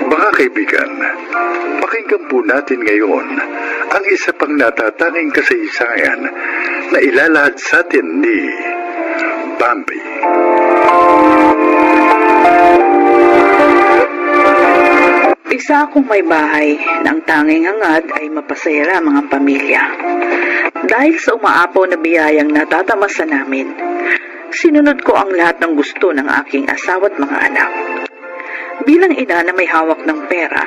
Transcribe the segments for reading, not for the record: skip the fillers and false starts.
Mga kaibigan, pakinggan po natin ngayon ang isa pang natatanging kasaysayan na ilalahad sa atin ni Bambi. Isa akong may bahay na ang tanging hangad ay mapasaya mga pamilya. Dahil sa umaapaw na biyayang natatamasa namin, sinunod ko ang lahat ng gusto ng aking asawa at mga anak. Bilang ina na may hawak ng pera,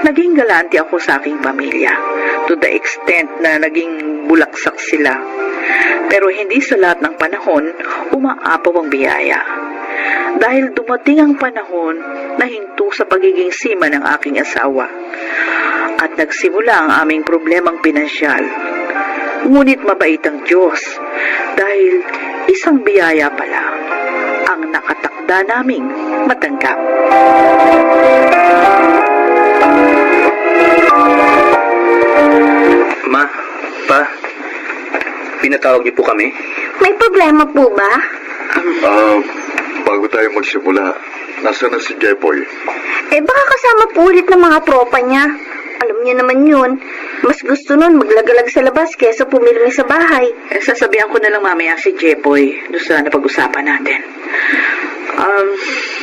naging galante ako sa aking pamilya to the extent na naging bulaksak sila. Pero hindi sa lahat ng panahon umaapaw ang biyaya. Dahil dumating ang panahon na hinto sa pagiging sima ng aking asawa at nagsimula ang aming problemang pinansyal. Ngunit mabait ang Diyos dahil isang biyaya pala ang nakatakda naming matanggap. Ma, Pa, pinatawag niyo po kami? May problema po ba? Bago tayo magsimula, nasa na si Jepoy? Baka kasama po ulit ng mga tropa niya. Alam niya naman yun. Mas gusto nun maglagalag sa labas kesa pumilmi sa bahay. Sasabihan ko na lang mamaya si Jepoy doon sa napag-usapan natin.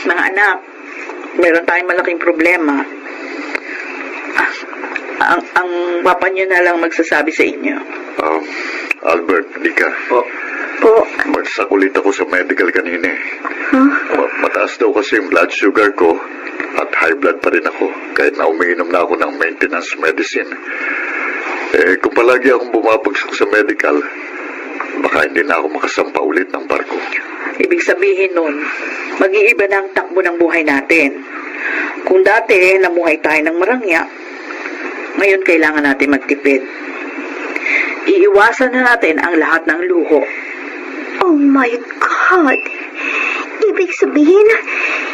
Mga anak, meron tayong malaking problema. Ang papa niyo na lang magsasabi sa inyo. Albert, di ka. Po. Magsakulit ako sa medical kanina. Mataas daw kasi yung blood sugar ko at high blood pa rin ako kahit na umiinom na ako ng maintenance medicine. Kung palagi akong bumabagsak sa medical, baka hindi na ako makasampa ulit ng barko. Ibig sabihin nun, mag-iiba na ang takbo ng buhay natin. Kung dati namuhay tayo ng marangya, ngayon kailangan natin magtipid. Iiwasan na natin ang lahat ng luho. Oh my God! Ibig sabihin,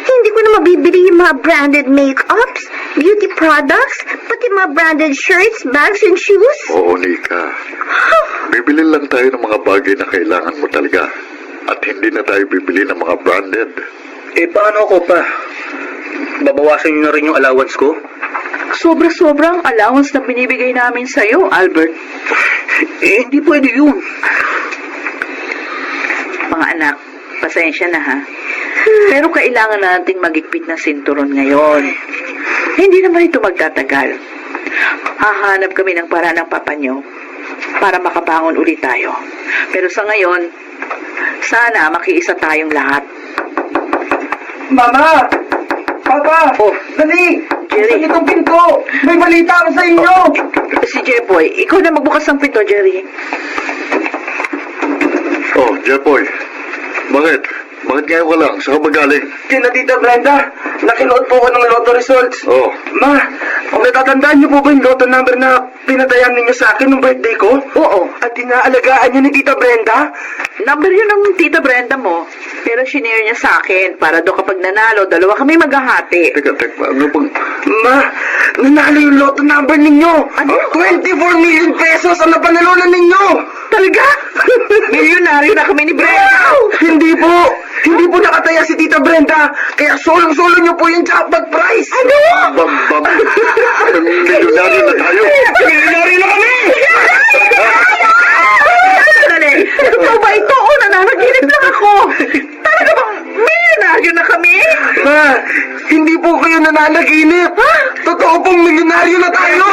hindi ko na mabibili yung mga branded makeups, beauty products, pati mga branded shirts, bags, and shoes? Oo, Nika. Bibili lang tayo ng mga bagay na kailangan mo talaga. At hindi na tayo bibili ng mga branded. Paano ako, Pa? Babawasan niyo na rin yung allowance ko? Sobra-sobrang allowance na binibigay namin sa'yo, Albert. Hindi pwede yun. Mga anak, pasensya na ha. Pero kailangan nating magigpit ng sinturon ngayon. Hindi naman ito magtatagal. Hahanap kami ng paraan ng papa nyo para makabangon ulit tayo. Pero sa ngayon, sana makiisa tayong lahat. Mama! Papa! Oh, Dali! Jerry. Buksan itong pinto! May balita ako sa inyo! Si Jepoy, ikaw na magbukas ng pinto, Jerry. Oh, Jepoy. Bakit? Bakit ngayon ka lang? Saan ka magaling? Kina Tita Brenda, nakinuot po ko ng lotto results. Oh. Ma, natatandaan niyo po ba yung lotto number na pinatayan ninyo sa akin nung birthday ko? Oo. At inaalagaan niyo ni Tita Brenda? Number yun ng Tita Brenda mo. Pero shinare niya sa akin para doon kapag nanalo, dalawa kami maghahati. Teka, ano pang... Ma, nanalo yung lotto number ninyo! Ano? 24 million pesos ang napanalunan ninyo! Talaga? Milyonaryo na kami ni Brenda! Hindi po! Hindi po nakataya si Tita Brenda! Kaya solong-solo niyo po yung jackpot prize! Ano? Milyonaryo na tayo! Milyonaryo na kami! Dali! Totoo ba ito? O, nananaginip lang ako! Talaga bang milyonaryo na kami? Ma, hindi po kayo nananaginip! Totoo pong milyonaryo na tayo!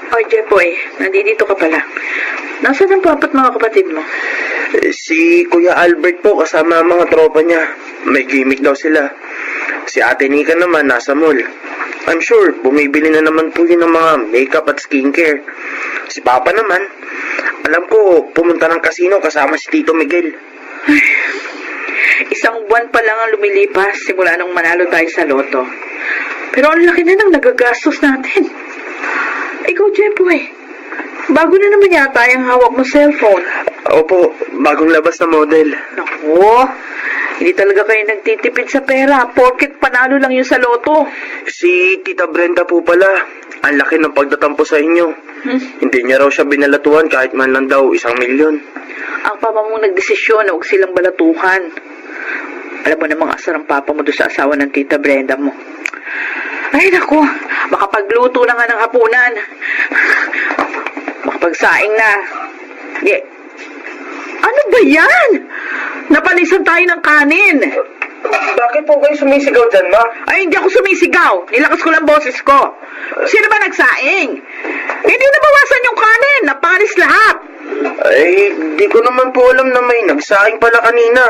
Oh, Jepoy, nandito ka pala. Nasaan ang papa't mga kapatid mo? Si Kuya Albert po kasama ang mga tropa niya. May gimmick daw sila. Si Ate Nika naman nasa mall. I'm sure bumibili na naman po yun ng mga makeup at skincare. Si Papa naman, alam ko pumunta ng casino kasama si Tito Miguel. Isang buwan pa lang ang lumilipas simula nung manalo tayo sa loto. Pero ang laki na nang nagagastos natin. Ikaw, Jepoy, bago na naman yata yung hawak mo cellphone. Opo, bagong labas na model. Naku, hindi talaga kayo nagtitipid sa pera porket panalo lang yun sa loto. Si Tita Brenda po pala. Ang laki ng pagtatampo sa inyo. Hindi niya raw siya binalatuhan kahit man lang daw 1,000,000. Ang papa mong nagdesisyon na huwag silang balatuhan. Alam mo namang asar ang papa mo doon sa asawa ng Tita Brenda mo. Ay naku, makapagluto na nga ng hapunan. Makapagsaing na. Yeah. Ano ba yan? Napalisan tayo ng kanin. Bakit po kayo sumisigaw dyan, ma? Ay, hindi ako sumisigaw. Nilakas ko lang boses ko. Sino ba nagsaing? Hindi nabawasan yung kanin. Napanis lahat. Ay, di ko naman po alam na may nagsaing pala kanina.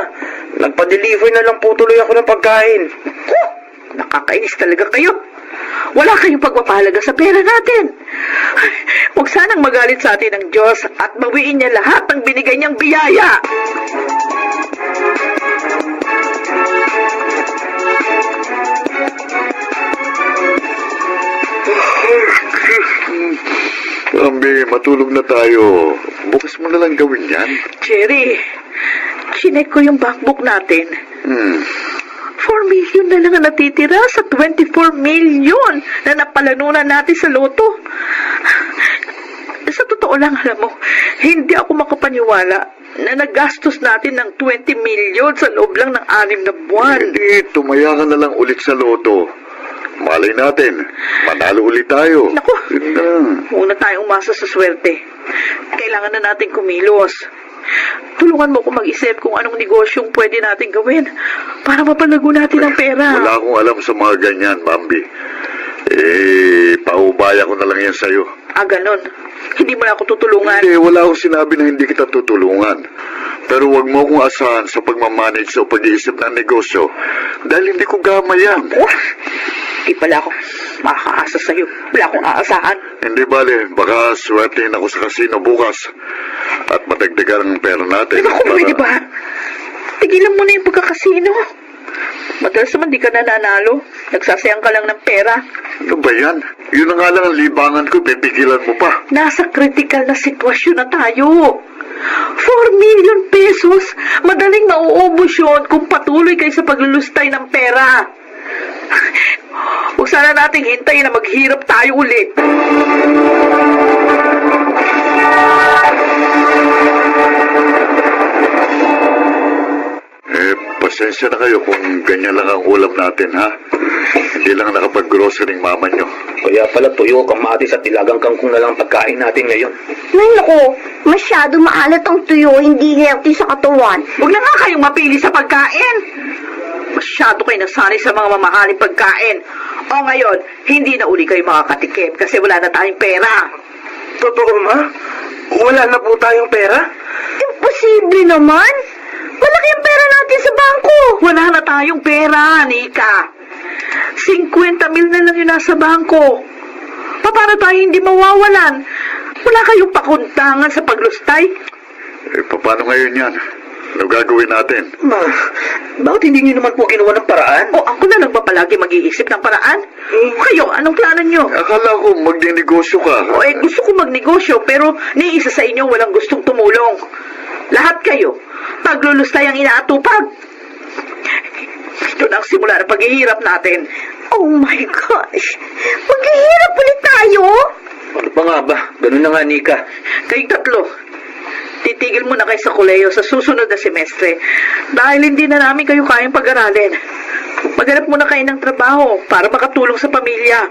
Nagpa-deliver na lang po tuloy ako ng pagkain. Nakakainis talaga kayo. Wala kayong pagpapahalaga sa pera natin. Huwag sanang magalit sa atin ng Diyos at bawiin niya lahat ng binigay niyang biyaya. Ambi, matulog na tayo. Bukas mo na lang gawin yan. Jerry, chinek ko yung bankbook natin. 4 million na lang ang natitira sa 24 million na napalanunan natin sa loto. Sa totoo lang, alam mo, hindi ako makapaniwala na nagastos natin ng 20 million sa loob lang ng 6 na buwan. Hindi, tumaya ka na lang ulit sa loto. Malay natin, manalo ulit tayo. Naku, Yun na. huwag na tayong umasa sa swerte. Kailangan na natin kumilos. Tulungan mo ko mag-isip kung anong negosyong pwede natin gawin para mapalago natin ang pera. Wala akong alam sa mga ganyan, Bambi. Paubaya ko na lang yan sa'yo. Ah, ganon. Hindi mo na ako tutulungan. Hindi, wala akong sinabi na hindi kita tutulungan. Pero wag mo akong asahan sa pagmamanage o pag-iisip ng negosyo dahil hindi ko gama yan. Di pala ako makakaasa sa'yo. Wala akong aasahan. Hindi bale, baka swertein ako sa kasino bukas at madagdagan ang pera natin. Naku, pwede ba? Tigilan mo na yung pagkakasino. Madalas naman di ka nananalo. Nagsasayang ka lang ng pera. Ano ba yan? Yun na nga lang ang libangan ko, pipigilan mo pa. Nasa critical na sitwasyon na tayo. 4 million pesos, madaling mauubos yun kung patuloy kayo sa paglulustay ng pera. Huwag sana nating hintayin na maghirap tayo ulit. Pasensya na kayo kung ganyan lang ang ulam natin, ha? Hindi lang nakapag-grocery mama nyo. Kaya pala tuyo, kamatis at tilagang kangkong na lang pagkain natin ngayon. Nay, naku, masyado maalat ang tuyo, hindi healthy sa katawan. Huwag na nga kayong mapili sa pagkain. Masyado kayo nasanay sa mga mamahaling pagkain. O ngayon, hindi na uli kayo makakatikim kasi wala na tayong pera. Totoo, ma? Wala na po tayong pera? Imposible naman. Malaki ang pera natin sa bangko. Wala na tayong pera, Nika. 50 mil na lang yung nasa bangko. Paano tayo hindi mawawalan? Wala kayong pakuntangan sa paglustay? Paano ngayon yan? Ano gagawin natin? Ma, bakit hindi niyo naman po ginawa ng paraan? O ako na lang ba palagi mag-iisip ng paraan? Kayo, anong plano nyo? Akala ko magdinegosyo ka. O gusto ko magnegosyo pero ni isa sa inyo walang gustong tumulong. Lahat kayo, paglulustay ang inaatupag. Ito na ang simula ng paghihirap natin. Oh my gosh. Maghihirap ulit tayo? Ano pa nga ba? Ganun na nga, Nika. Kayong tatlo, titigil muna kayo sa koleyo sa susunod na semestre dahil hindi na namin kayo kayang pag-aralin. Maghanap muna kayo ng trabaho para makatulong sa pamilya.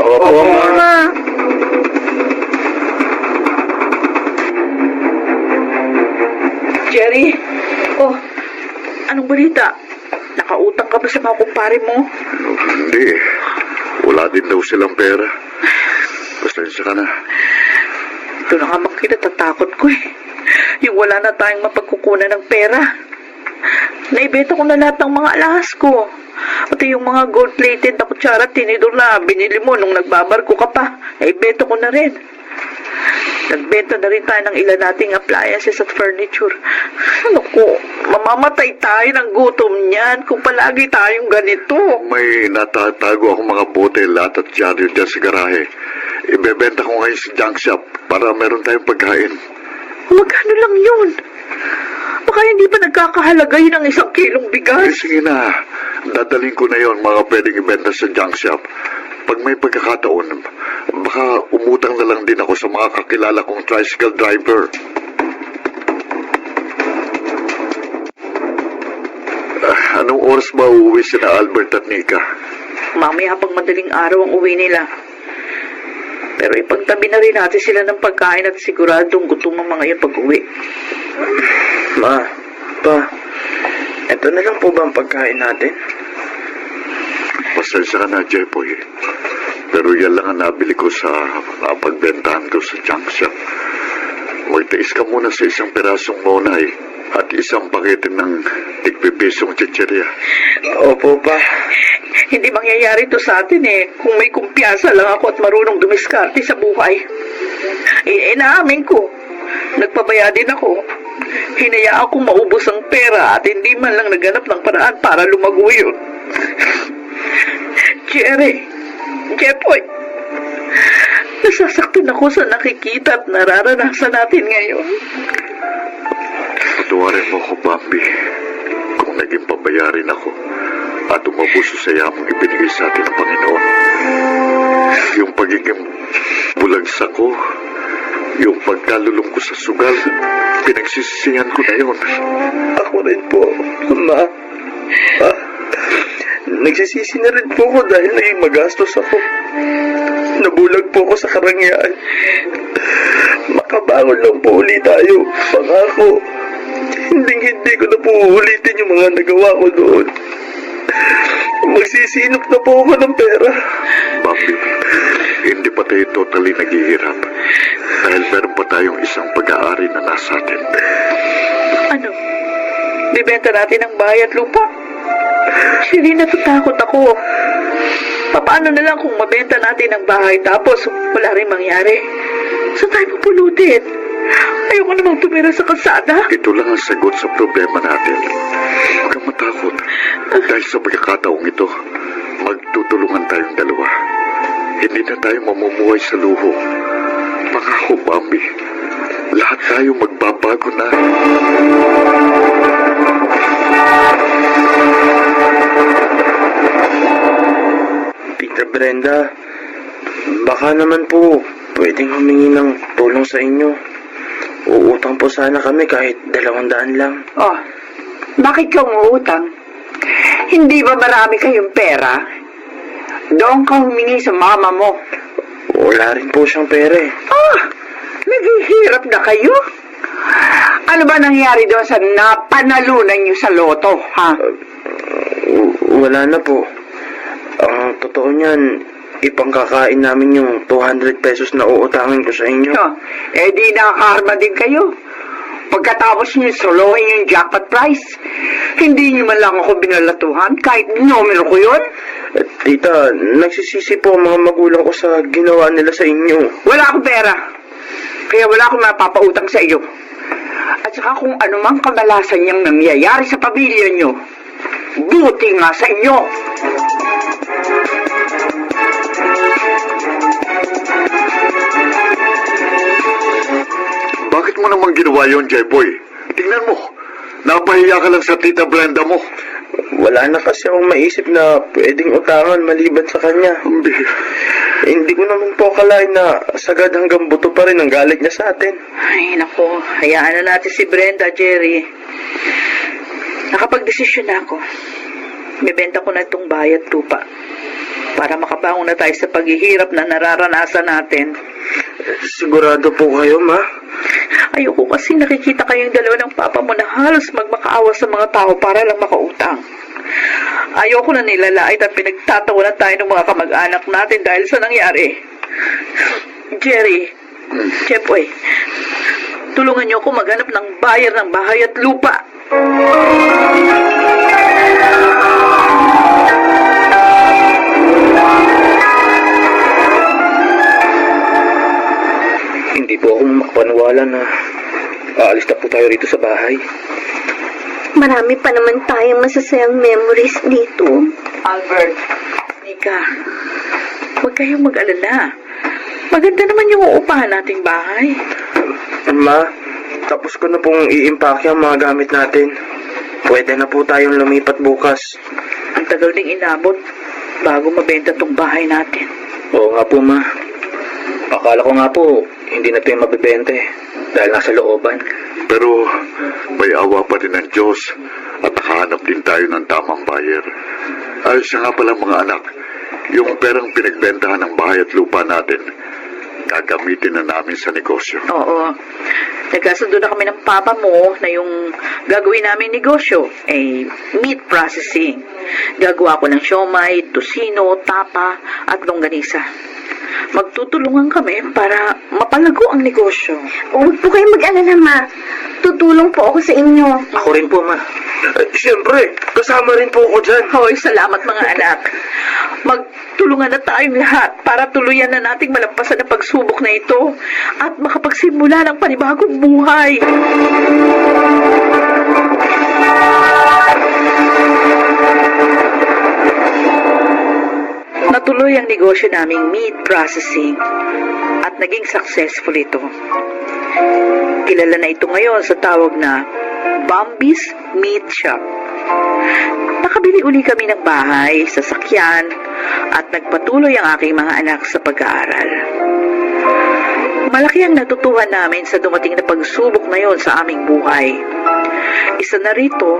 Oo, Ma. Jerry, oh, anong balita? Nakautang ka ba sa mga kumpare mo? Hindi. Wala din daw silang pera. Pasensya ka na. Ito na nga mga kinatatakot ko eh. Yung wala na tayong mapagkukunan ng pera. Naibenta ko na lahat ng mga alahas ko. Pati yung mga gold-plated na kutsara at tinidor na binili mo nung nagbabarko ka pa. Naibenta ko na rin. Nagbenta na rin tayo ng ilan nating appliances at furniture. Ano ko, mamamatay tayo ng gutom niyan kung palagi tayong ganito. May natatago ako mga bote, lahat at dyaryo dyan sa garahe. Ibebenta ko ngayon sa junk shop para meron tayong pagkain. Magkano lang yun? Baka hindi pa nagkakahalaga yun ng 1 kilong Eh, bigas. sige na. Dadaling ko na yon mga pwedeng ibenta sa junk shop. Pag may pagkakataon, baka umutang na lang din ako sa mga kakilala kong tricycle driver. Anong oras ba uuwi sila Albert at Nika? Mamaya pag madaling araw ang uwi nila. Pero ipagtabi na rin natin sila ng pagkain at siguradong gutom ang mga yan pag-uwi. Ma, pa, eto na lang po ba ang pagkain natin? Pasensya ka na, Jepoy. Pero yan lang ang nabili ko sa pagbentahan ko sa junk shop. Magtiis ka muna sa 1 pirasong monay at 1 pakete ng tigpipisong chichirya. Opo, pa. Hindi mangyayari to sa atin kung may kumpiyansa lang ako at marunong dumiskarte sa buhay. Inaamin ko, nagpabaya din ako. Hinayaan kong maubos ang pera at hindi man lang naganap ng paraan para lumago yun. Jerry, Jepoy, nasasaktan ako sa nakikita at nararanasan natin ngayon. Patawarin mo ako, Bambi, kung naging pabayarin ako at umabuso sa yamang ibinigay sa atin ng Panginoon. Yung pagiging bulagsak ko, yung pagkalulong ko sa sugal, pinagsisisihan ko na yun. Ako rin po, Ma. Pa, nagsisisi na rin po ako dahil naging magastos ako. Nabulag po ako sa karangyaan. Makabangon lang po ulit tayo. Pangako. Hindi ko na po uulitin yung mga nagawa ko doon. Magsisinop na po ako ng pera. Bambi, hindi pa tayo totally naghihirap dahil meron pa tayong 1 pag-aari na nasa atin. Ano? Bibenta natin ang bahay at lupa? Siri, natatakot ako. Paano na lang kung mabenta natin ang bahay tapos wala rin mangyari? Saan tayo pupulutin? Ayoko namang tumira sa kalsada. Ito lang ang sagot sa problema natin. Huwag kang matakot. Dahil sa pagkakataong ito, magtutulungan tayong dalawa. Hindi na tayo mamumuhay sa luho. Pangako, Bambi. Lahat tayo magbabago na. Tita Brenda, baka naman po pwedeng humingi ng tulong sa inyo. Uutang po sana kami kahit 200 lang. Oh, bakit ka umuutang? Hindi ba marami kayong pera? Doon ka humingi sa mama mo. Wala rin po siyang pera eh. Naghihirap na kayo? Ano ba nangyari doon sa napanalunan niyo sa loto, ha? Wala na po. Ang totoo niyan, ipangkakain namin yung 200 pesos na uutangin ko sa inyo. Oh, di nakakarma din kayo. Pagkatapos niyo solohin yung jackpot prize, hindi niyo man lang ako binalatuhan kahit numero ko yun. Tita, nagsisisi po ang mga magulang ko sa ginawa nila sa inyo. Wala akong pera. Kaya wala akong mapapautang sa iyo. At saka kung anumang kamalasan niyang nangyayari sa pamilya niyo, buti nga sa inyo. Bakit mo naman ginawa yun, Jeboy? Tingnan mo. Napahiya ka lang sa Tita Brenda mo. Wala na kasi akong maisip na pwedeng utangan maliban sa kanya. Bambi. Hindi ko naman po akalain na sagad hanggang buto pa rin ang galit niya sa atin. Ay, nako. Hayaan na natin si Brenda, Jerry. Nakapag-desisyon na ako. Bibenta ko na itong bahay at lupa para makabangon na tayo sa paghihirap na nararanasan natin. Sigurado po kayo, Ma? Ayoko kasi nakikita kayong dalawa ng papa mo na halos magmakaawa sa mga tao para lang makautang. Ayoko na nilalait at pinagtatawanan tayo ng mga kamag-anak natin dahil sa nangyari. Jerry, Jepoy, tulungan niyo ako maghanap ng buyer ng bahay at lupa. Hindi po ako makapaniwala na aalis na po tayo rito sa bahay. Marami pa naman tayong masasayang memories dito. Albert, Nika, huwag kayong mag-alala. Maganda naman yung uupahan nating bahay. Ma, Tapos ko na pong i-impake ang mga gamit natin. Pwede na po tayong lumipat bukas. Ang tagal ding inabot bago mabenta tong bahay natin. Oo nga po, ma. Akala ko nga po, hindi na ito yung mabibenta eh. Dahil nasa looban. Pero may awa pa rin ng Diyos at nakahanap din tayo ng tamang buyer. Ay, siya nga pala mga anak, yung perang pinagbentahan ng bahay at lupa natin, gagamitin na namin sa negosyo. Oo. Nagkasundo na kami ng papa mo na yung gagawin namin negosyo ay meat processing. Gagawa ko ng siomay, tosino, tapa at longganisa. Magtutulungan kami para mapalago ang negosyo. Huwag po kayong mag-alala, ma. Tutulong po ako sa inyo. Ako rin po, ma. Siyempre, kasama rin po ako dyan. Hoy, salamat mga anak. Magtulungan na tayong lahat para tuluyan na nating malampasan ang pagsubok na ito at makapagsimula ng panibagong buhay. Natuloy ang negosyo naming meat processing at naging successful ito. Kilala na ito ngayon sa tawag na Bambi's Meat Shop. Nakabili uli kami ng bahay, sasakyan, at nagpatuloy ang aking mga anak sa pag-aaral. Malaki ang natutuhan namin sa dumating na pagsubok na yon sa aming buhay. Isa na rito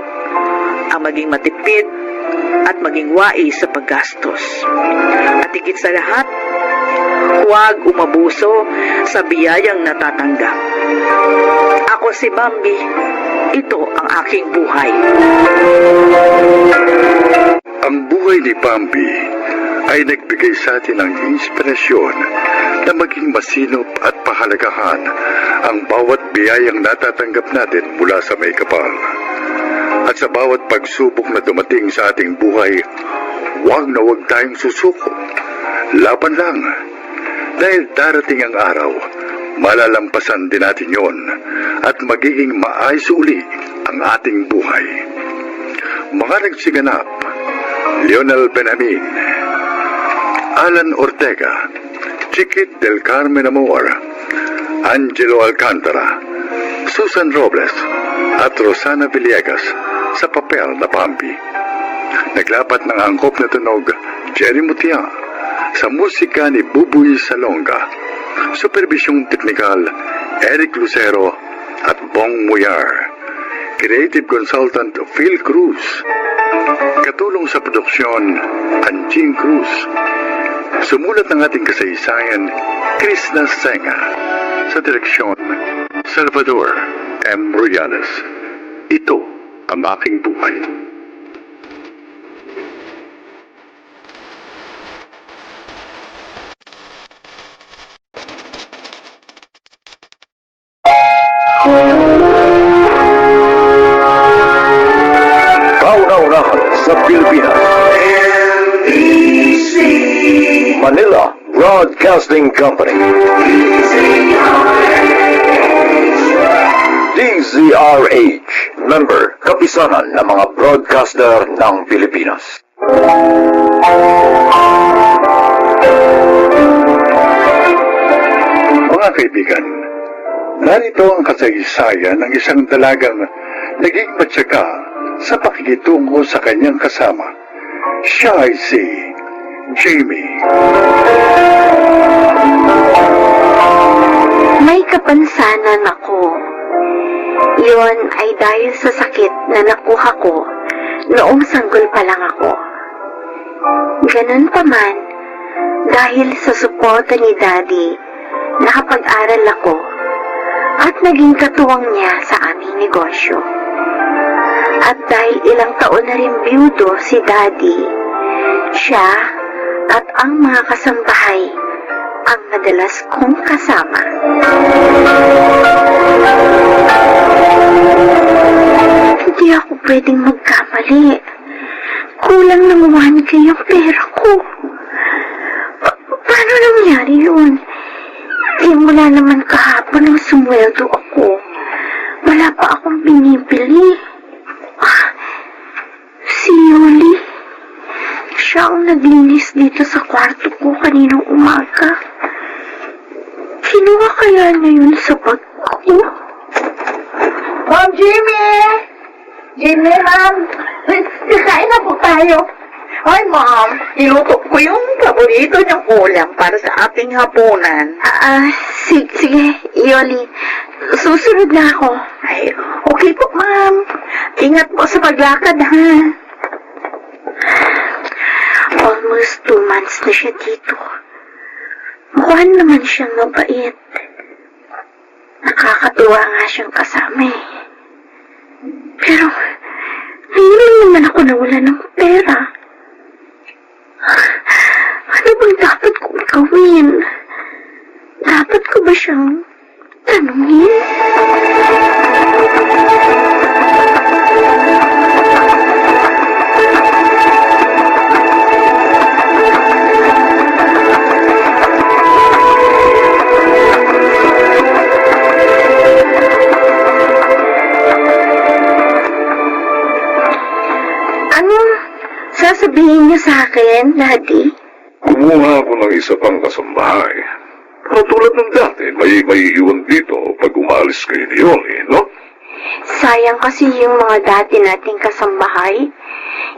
ang maging matipid at maging wais sa paggastos. At higit sa lahat, huwag umabuso sa biyayang natatanggap. Ako si Bambi, ito ang aking buhay. Ang buhay ni Bambi ay nagbigay sa atin ng inspirasyon na maging masinop at pahalagahan ang bawat biyayang natatanggap natin mula sa may kapal. At sa bawat pagsubok na dumating sa ating buhay, huwag na huwag tayong susuko. Laban lang. Dahil darating ang araw, malalampasan din natin yon at magiging maayos uli ang ating buhay. Mga nagsiganap, Leonel Benamin, Alan Ortega, Chiquit del Carmen Amor, Angelo Alcantara, Susan Robles, at Rosana Villegas sa papel na Bambi. Naglapat ng angkop na tunog, Jerry Mutia, sa musika ni Bubuy Salonga, supervisyong teknikal, Eric Lucero at Bong Muyar, creative consultant Phil Cruz, katulong sa produksyon, Anjing Cruz, sumulat ng ating kasaysayan, Krishna Senga, sa direksyon, Salvador M. Royales. Ito ang aking buhay. Kauna-unahan sa Pilipinas. NBC Manila Broadcasting Company. DZRH, member, kapisanan ng mga broadcaster ng Pilipinas. Mga kaibigan, narito ang kasaysayan ng isang dalagang naging matyaga sa pakikitungo sa kanyang kasama. Siya ay si Jamie. May kapansanan ako. Yun ay dahil sa sakit na nakuha ko noong sanggol pa lang ako. Ganun pa man, dahil sa suporta ni Daddy, nakapag-aral ako at naging katuwang niya sa aming negosyo. At dahil ilang taon na rin biyudo si Daddy, siya at ang mga kasambahay ang madalas kong kasama. Hindi ako pwedeng magkamali. Kulang ng 1K ang pera ko. Paano nangyari yun? Mula naman kahapon nang sumweldo ako. Wala pa akong binibili. Si Yuli. Siya ang naglinis dito sa kwarto ko kaninang umaga. Kinuha kaya niya yun sa bag ko? Ma'am Jimmy! Jimmy, ma'am! Kakain na po tayo. Ay, ma'am, niluto ko yung paborito niyang ulam para sa ating hapunan. Sige, Yoli. Susunod na ako. Ay, okay po, ma'am. Ingat po sa paglakad, ha? Almost 2 months na siya dito. Mukha naman siyang mabait. Nakakatuwa nga siyang kasama eh. Pero, ngayon lang naman ako nawala ng pera. Ano bang dapat kong gawin? Dapat ko ba siyang tanungin? Sasabihin niyo sa akin, Daddy? Kumuha ako ng isa pang kasambahay. Pero tulad ng dati, may iwan dito pag umalis kayo ni Yoli, no? Sayang kasi yung mga dati nating kasambahay.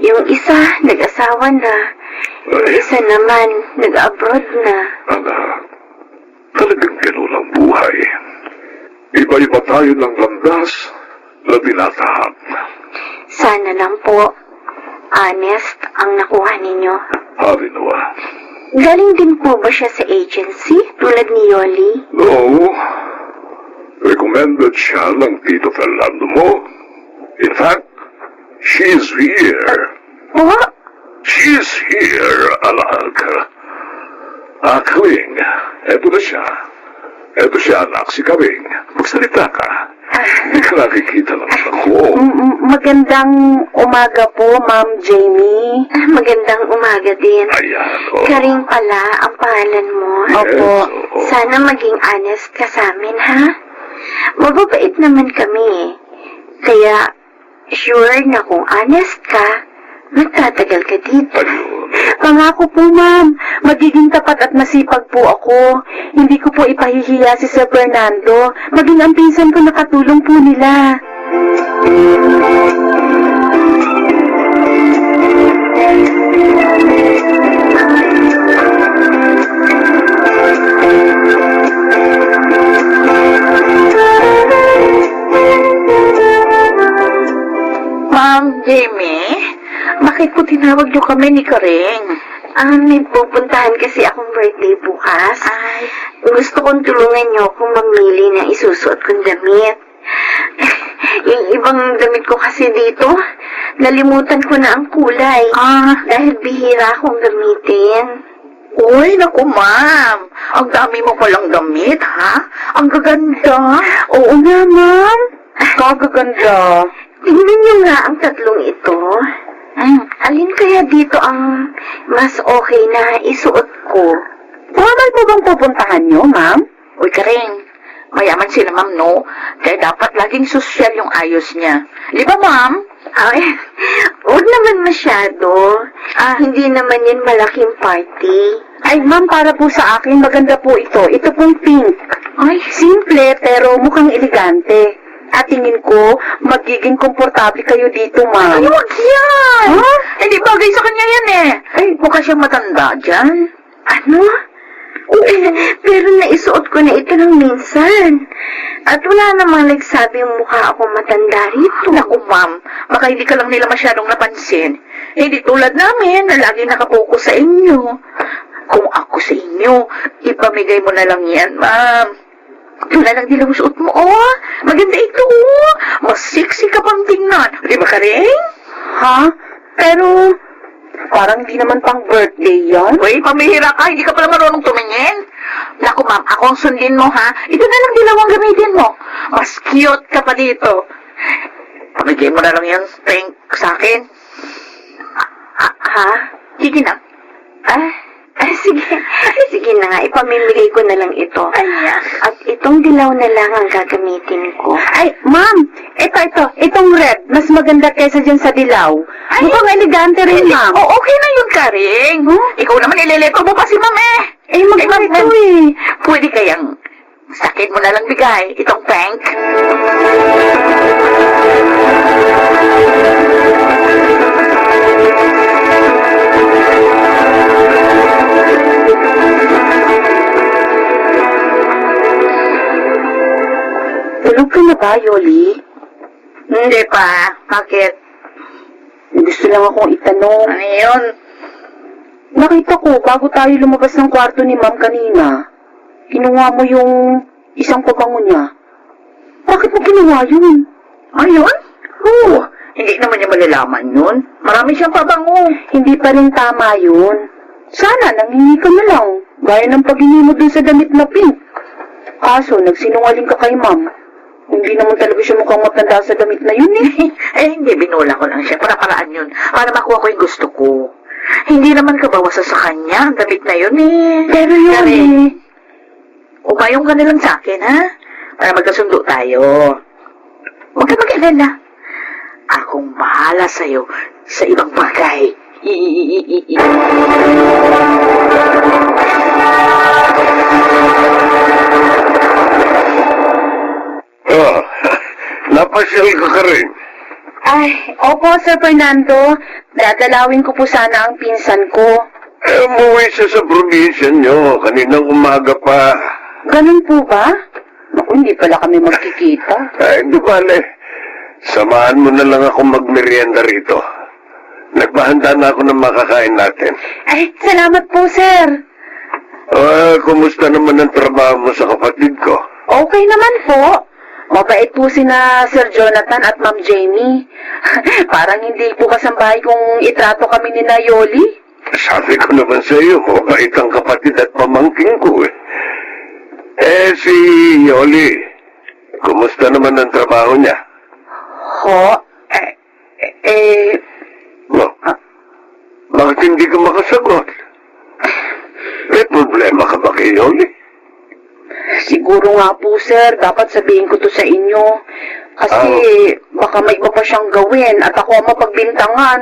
Yung isa, nag-asawa na. Yung isa naman, nag-abroad na. Anak, talagang gano'n ang buhay. Iba-iba tayo ng landas na binatahan. Sana lang po, honest ang nakuha ninyo. Hari nawa. Galing din po ba siya sa agency, tulad ni Yoli? No, recommended siya ng Tito Fernando mo. In fact, she's here. What? She's here, anak. Kawing, eto na siya. Eto siya, anak, si Kawing. Magsalita ka. Hindi ka nakikita ng anak ko. Magandang umaga po, Ma'am Jamie. Magandang umaga din. Ayan, oh. Karing pala ang pangalan mo. Opo. oo. Sana maging honest ka sa amin, ha? Mababait naman kami eh. Kaya, sure na kung honest ka, magtatagal ka dito. Ayun. Pangako po, ma'am. Magiging tapat at masipag po ako. Hindi ko po ipahihiya si Sir Fernando. Maging ang pinsan ko na katulong po nila. Ma'am Jamie, bakit po tinawag niyo kami ni Karing? May pupuntahan kasi akong birthday bukas. Ay, Gusto kong tulungan niyo kung mamili ng isusuot kong damit. Yung ibang damit ko kasi dito, nalimutan ko na ang kulay. Dahil bihira akong gamitin. uy, naku ma'am. Ang dami mo palang damit, ha? Ang gaganda. Oo nga, ma'am. Kagaganda. Tingnan niyo nga ang tatlong ito. Alin kaya dito ang mas okay na isuot ko? Formal po bang pupuntahan niyo, ma'am? Uy, Karing. Mayaman sila, ma'am, no? Kaya dapat laging sosyal yung ayos niya. Di ba, ma'am? Ay, huwag naman masyado. Hindi naman yun malaking party. Ay, ma'am, para po sa akin, maganda po ito. Ito pong pink. Ay, simple, pero mukhang elegante. At tingin ko, magiging komportable kayo dito, ma'am. Ay, wag yan! Huh? Hindi bagay sa kanya yan eh. Ay, mukha siyang matanda dyan. Ano? Pero naisuot ko na ito ng minsan. At wala namang nagsabing mukha akong matanda rito. Naku, ma'am, baka hindi ka lang nila masyadong napansin. Hindi tulad namin na lagi nakapokus sa inyo. Kung ako sa inyo, ipamigay mo na lang yan, ma'am. Ito na lang nilang suot mo, oh. Maganda ito, oh. Mas sexy ka pang tingnan. Di ba, Karing? Ha? Pero, parang hindi naman pang birthday yan. Uy, pamihira ka. Hindi ka pala marunong tumingin. Naku, ma'am, ako ang sundin mo, ha? Ito na lang dilawang gamitin mo. Mas cute ka pa dito. Pamigay mo na lang yung pink sa akin. Ha? Sige na. Sige na nga, ipamimigay ko na lang ito. Ayan. At itong dilaw na lang ang gagamitin ko. Ay, ma'am, itong red, mas maganda kaysa dyan sa dilaw. Mukhang elegante rin, ma'am. Oh, okay na yun, Karing. Ikaw naman, ileleto mo pa si ma'am eh. Maganda ito eh. Pwede kayang Sakin mo na lang bigay itong tank. Tulog ka na ba, Yoli? Hindi pa. Bakit? Gusto lang akong itanong. Ano yun? Nakita ko, bago tayo lumabas ng kwarto ni Ma'am kanina, kinuha mo yung isang pabango niya. Bakit mo ginawa yun? Ayun? Oo. Hindi naman niya malalaman yun. Marami siyang pabango. Hindi pa rin tama yun. Sana nangingi ka na lang, gaya ng paghingi mo dun sa damit na pink. Kaso, nagsinungaling ka kay Ma'am. Hindi naman talaga siya mukhang matanda sa damit na yun eh. Hindi, binula ko lang siya. Para paraan yun. Para makuha ko yung gusto ko. Hindi naman kabawasan sa kanya ang damit na yun eh. Pero yun Kari, eh. umayong ka na lang sa akin, ha? Para magkasundo tayo. Huwag ka mag-alala. Akong bahala sa'yo sa ibang bagay. Ah, napasyal ka rin. Ay, opo, Sir Fernando. Dadalawin ko po sana ang pinsan ko. Umuwi siya sa probinsya nyo. Kaninang umaga pa. Ganun po ba? Naku, hindi pala kami magkikita. Ay, hindi bale. Samahan mo na lang ako magmerienda rito. Nagpahanda na ako ng makakain natin. Ay, salamat po, Sir. Kumusta naman ang trabaho mo sa kapatid ko? Okay naman po. Mabait po sina Sir Jonathan at Ma'am Jamie. Parang hindi po kasambahay kung itrato kami ni na Yoli. Sabi ko naman sa iyo, mabait ang kapatid at pamangkin ko eh. Si Yoli, kumusta naman ang trabaho niya? Ho? No. Bakit hindi ka makasagot? May problema ka ba kay Yoli? Siguro nga po, Sir. Dapat sabihin ko to sa inyo. Kasi baka may iba pa siyang gawin at ako ang mapagbintangan.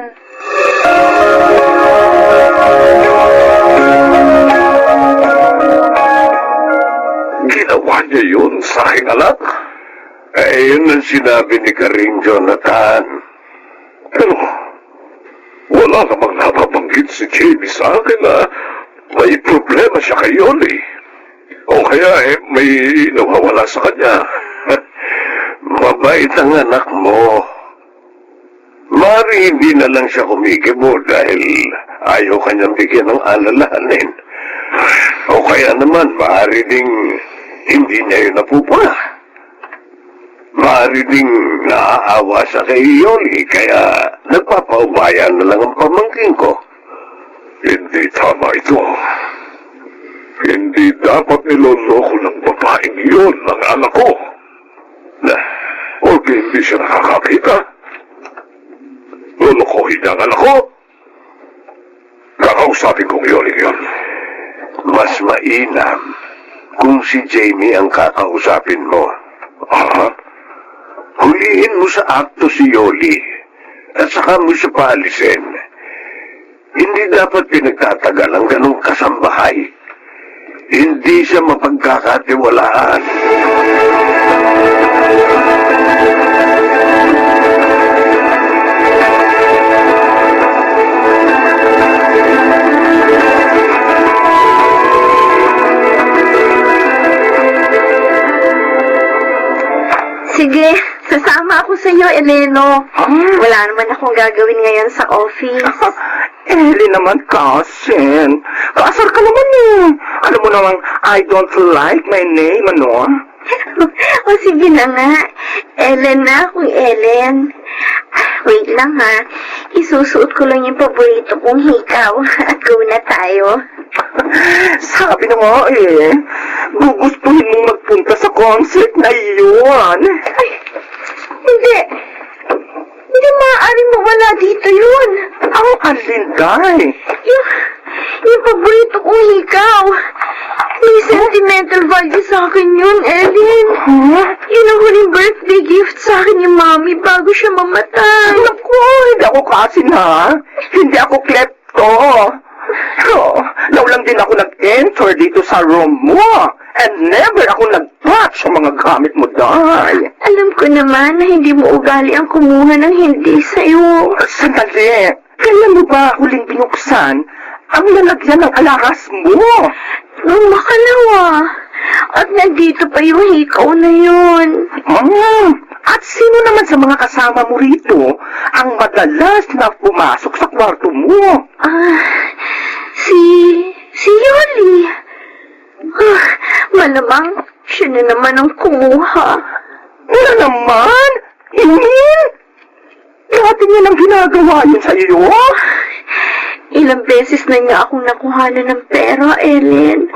Ginawa niya yun sa aking anak? Yun ang sinabi ni Karing Jonathan. Pero, wala namang napabanggit si Jamie sa akin na may problema siya kay Yoli. O kaya may nawawala sa kanya. Mabait ang anak mo. Mari hindi na lang siya kumikibo dahil ayaw kanyang bigyan ng alalahanin. O kaya naman, maaari ding hindi niya yun napupuna. Maaari ding naaawa sa kay Yoli, kaya nagpapaubaya na lang ang pamangkin ko. Hindi tama ito. Hindi dapat niloloko ng babaeng yun ng anak ko. Huwag hindi siya nakakakita. Lolokohin niya ang anak ko. Kakausapin kong Yoli yun. Mas mainam kung si Jamie ang kakausapin mo. Hulihin mo sa akto si Yoli at saka mo siya paalisin. Hindi dapat pinagtatagal ang ganong kasambahay. Hindi siya mapagkakatiwalaan. Sige, sasama ako sa iyo, Eleno. Wala naman akong gagawin ngayon sa office. Eli naman, cousin. Kasar ka naman eh. Alam mo namang, I don't like my name, ano? O sige na nga. Ellen na akong Ellen. Wait lang ha. Isusuot ko lang yung paborito kong hikaw at go na tayo. Sabi na nga eh, gugustuhin mong magpunta sa concert na yun. Ay, hindi. Hindi maaaring mawala dito yun. Ang alintay. Yung paborito kong hikaw. May sentimental value sa akin yun, Ellen. Yun ang huling birthday gift sa akin ni Mommy bago siya mamatay. Naku, hindi ako kasi na. Hindi ako klepto. Pero, naulang din ako nag-enter dito sa room mo. And never ako nag-touch sa mga gamit mo, Day. Alam ko naman na hindi mo ugali ang kumuha ng hindi sa'yo. Sandali. Kailan mo ba huling binuksan ang lalagyan ng alahas mo? Nung makalawa. At nandito pa yung hikaw na yun. At sino naman sa mga kasama mo rito ang madalas na pumasok sa kwarto mo? Si Yoli. Malamang siya na naman ang kumuha. Na naman? Ingin? Dati niya nang ginagawa yun sa iyo? Ilang beses na niya akong nakuhanan ng pera, Ellen.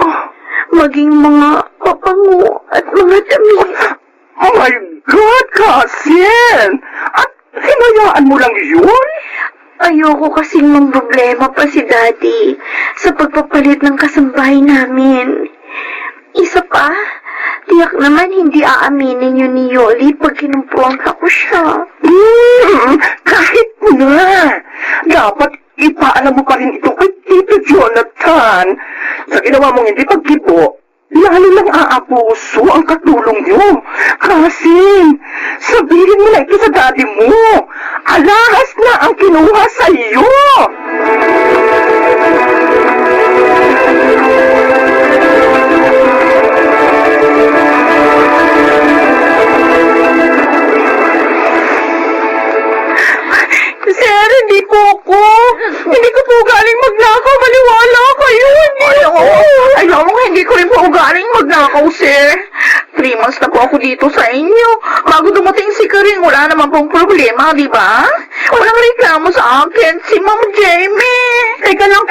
Maging mga papango at mga damit. Oh my God, Cousin! At hinayaan mo lang yun? Ayoko kasing problema pa si Daddy sa pagpapalit ng kasambahay namin. Isa pa, tiyak naman hindi aaminin yun ni Yoli pag kinumpronta ko siya. Kahit na! Dapat ipaalam mo pa rin ito kay Tito Jonathan. Sa ginawa mong hindi pagkipo, lalo lang aapuso ang katulong niyo. Kasi, sabihin mo na ito sa daddy mo. Alahas na ang kinuha sa iyo. Sir, hindi po ako. Hindi ko po galing magnakaw. Maliwala kayo. Ayaw mo, hindi ko rin po ugaling magnakaw, sir. 3 months na po ako dito sa inyo. Bago dumating si Karing, wala naman pong problema, di ba? Walang reklamo sa akin, si Ma'am Jamie. Teka lang.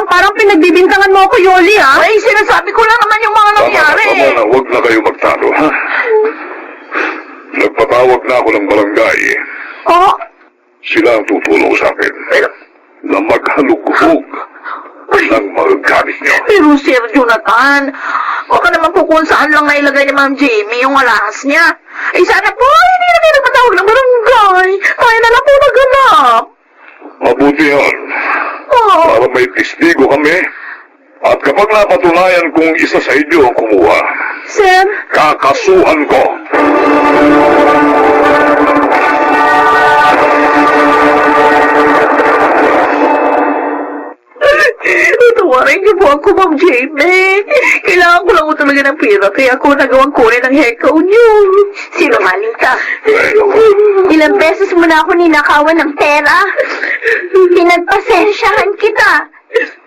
Parang pinagbibintangan mo ako, Yoli, ha? Ay, sinasabi ko lang naman yung mga nangyari. Tama na, huwag na kayo magtalo, ha? Nagpatawag na ako ng barangay. Oh, Sila ang tutulong sa akin na maghalughog ng mga gamit niyo. pero Sir Jonathan, baka naman po kung saan lang nailagay ni Ma'am Jamie yung alahas niya. Ay, sana po, hindi na kayo nagpatawag ng barangay. Tayo na lang po maghanap. Mabuti yan. Oh, Para may testigo kami. At kapag napatunayan kung isa sa inyo ang kumuha, Sir, kakasuhan ko. tawarin niyo po ako, Ma'am Jamie. Kailangan ko lang po talaga ng pera, kaya ako nagawang kunin ng hekaw niyo. sinungaling ka. Ilang beses mo na ako ninakawan ng pera. Pinagpasensyahan kita.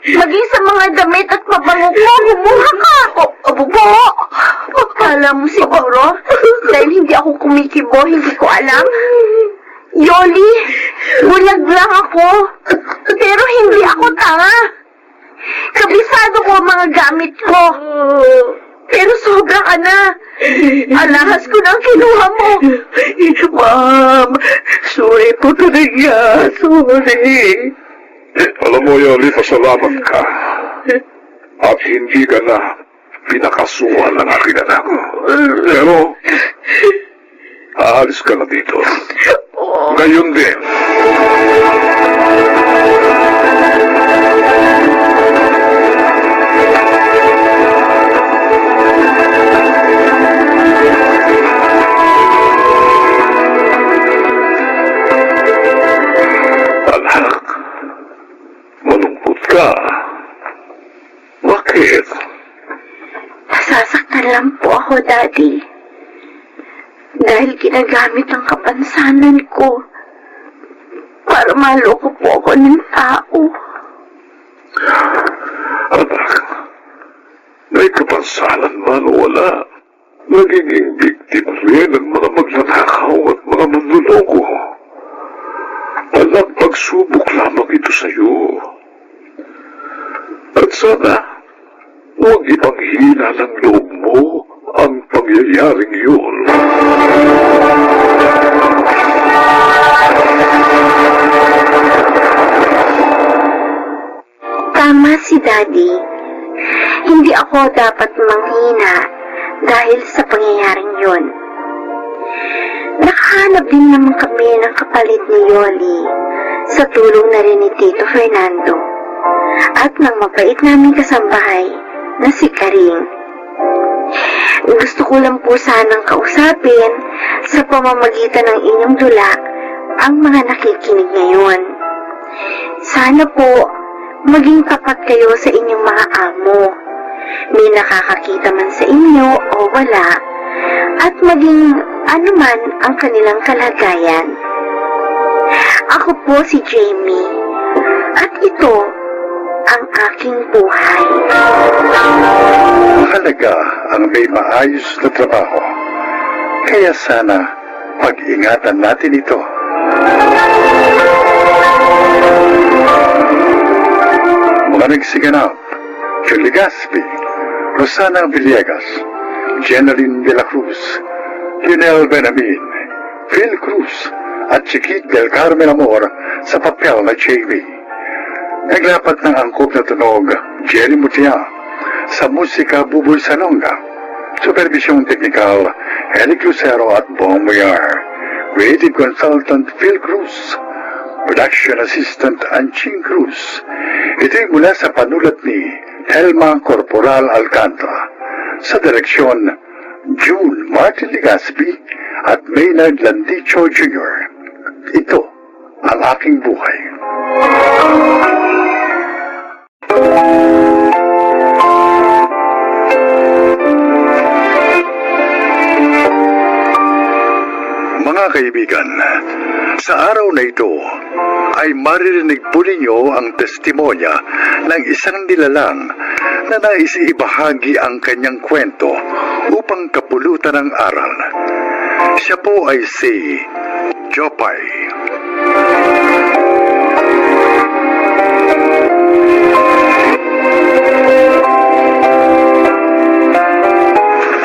Maging sa mga damit at pabango ko, humuha ka. Abo po. Akala mo siguro, dahil hindi ako kumikibo, hindi ko alam. Yoli, bulag lang ako. Pero hindi ako tanga. Kabisado ko ang mga gamit ko. Pero sobra ka na. Alahas ko na ang kinuha mo. Ma'am, sorry po talaga. Sorry. Alam mo, Yoli, pasalamat ka. At hindi ka na pinakasuhan ng aking anak. Pero, aalis ka na dito. Ngayon din. Anak, malungkot ka. Bakit? Nasasaktan lang po ako, Daddy. Dahil ginagamit ang kapansanan ko para maloko po ako ng tao. Anak, may kapansanan man o wala, nagiging biktim rin ng mga magnanakaw at mga manluloko. Anak, pagsubok lamang ito sa iyo. At sana, huwag ipanghina ng loob mo ang pangyayaring yun. Tama si Daddy. Hindi ako dapat manghina dahil sa pangyayaring yun. Nakahanap din naman kami ng kapalit ni Yoli sa tulong na rin ni Tito Fernando at ng mabait naming kasambahay na si Karing. Gusto ko lang po sanang kausapin sa pamamagitan ng inyong dula ang mga nakikinig ngayon. Sana po maging tapat kayo sa inyong mga amo. May nakakakita man sa inyo o wala, at maging anuman ang kanilang kalagayan. Ako po si Jamie, at ito ang aking buhay. Mahalaga ang may maayos na trabaho. Kaya sana pag-ingatan natin ito. Mga nagsiganap, Julie Gaspi, Rosana Villegas, Jeneline de la Cruz, Lionel Benamin, Phil Cruz, at Chiquit del Carmen Amor sa papel na Jamie. Naglapat ng angkop na tunog, Jerry Mutia, sa musika Buboy Sanonga, supervisyong teknikal, Eric Lucero at Bong Muyar, creative consultant Phil Cruz, production assistant Anching Cruz. Ito'y mula sa panulat ni Helma Corporal Alcantara, sa direksyon June Martin Legaspi at Maynard Landicho Jr. Ito ang aking buhay. Mga kaibigan, sa araw na ito ay maririnig po ninyo ang testimonya ng isang nilalang na nais ibahagi ang kanyang kwento upang kapulutan ng aral. Siya po ay si Jopay.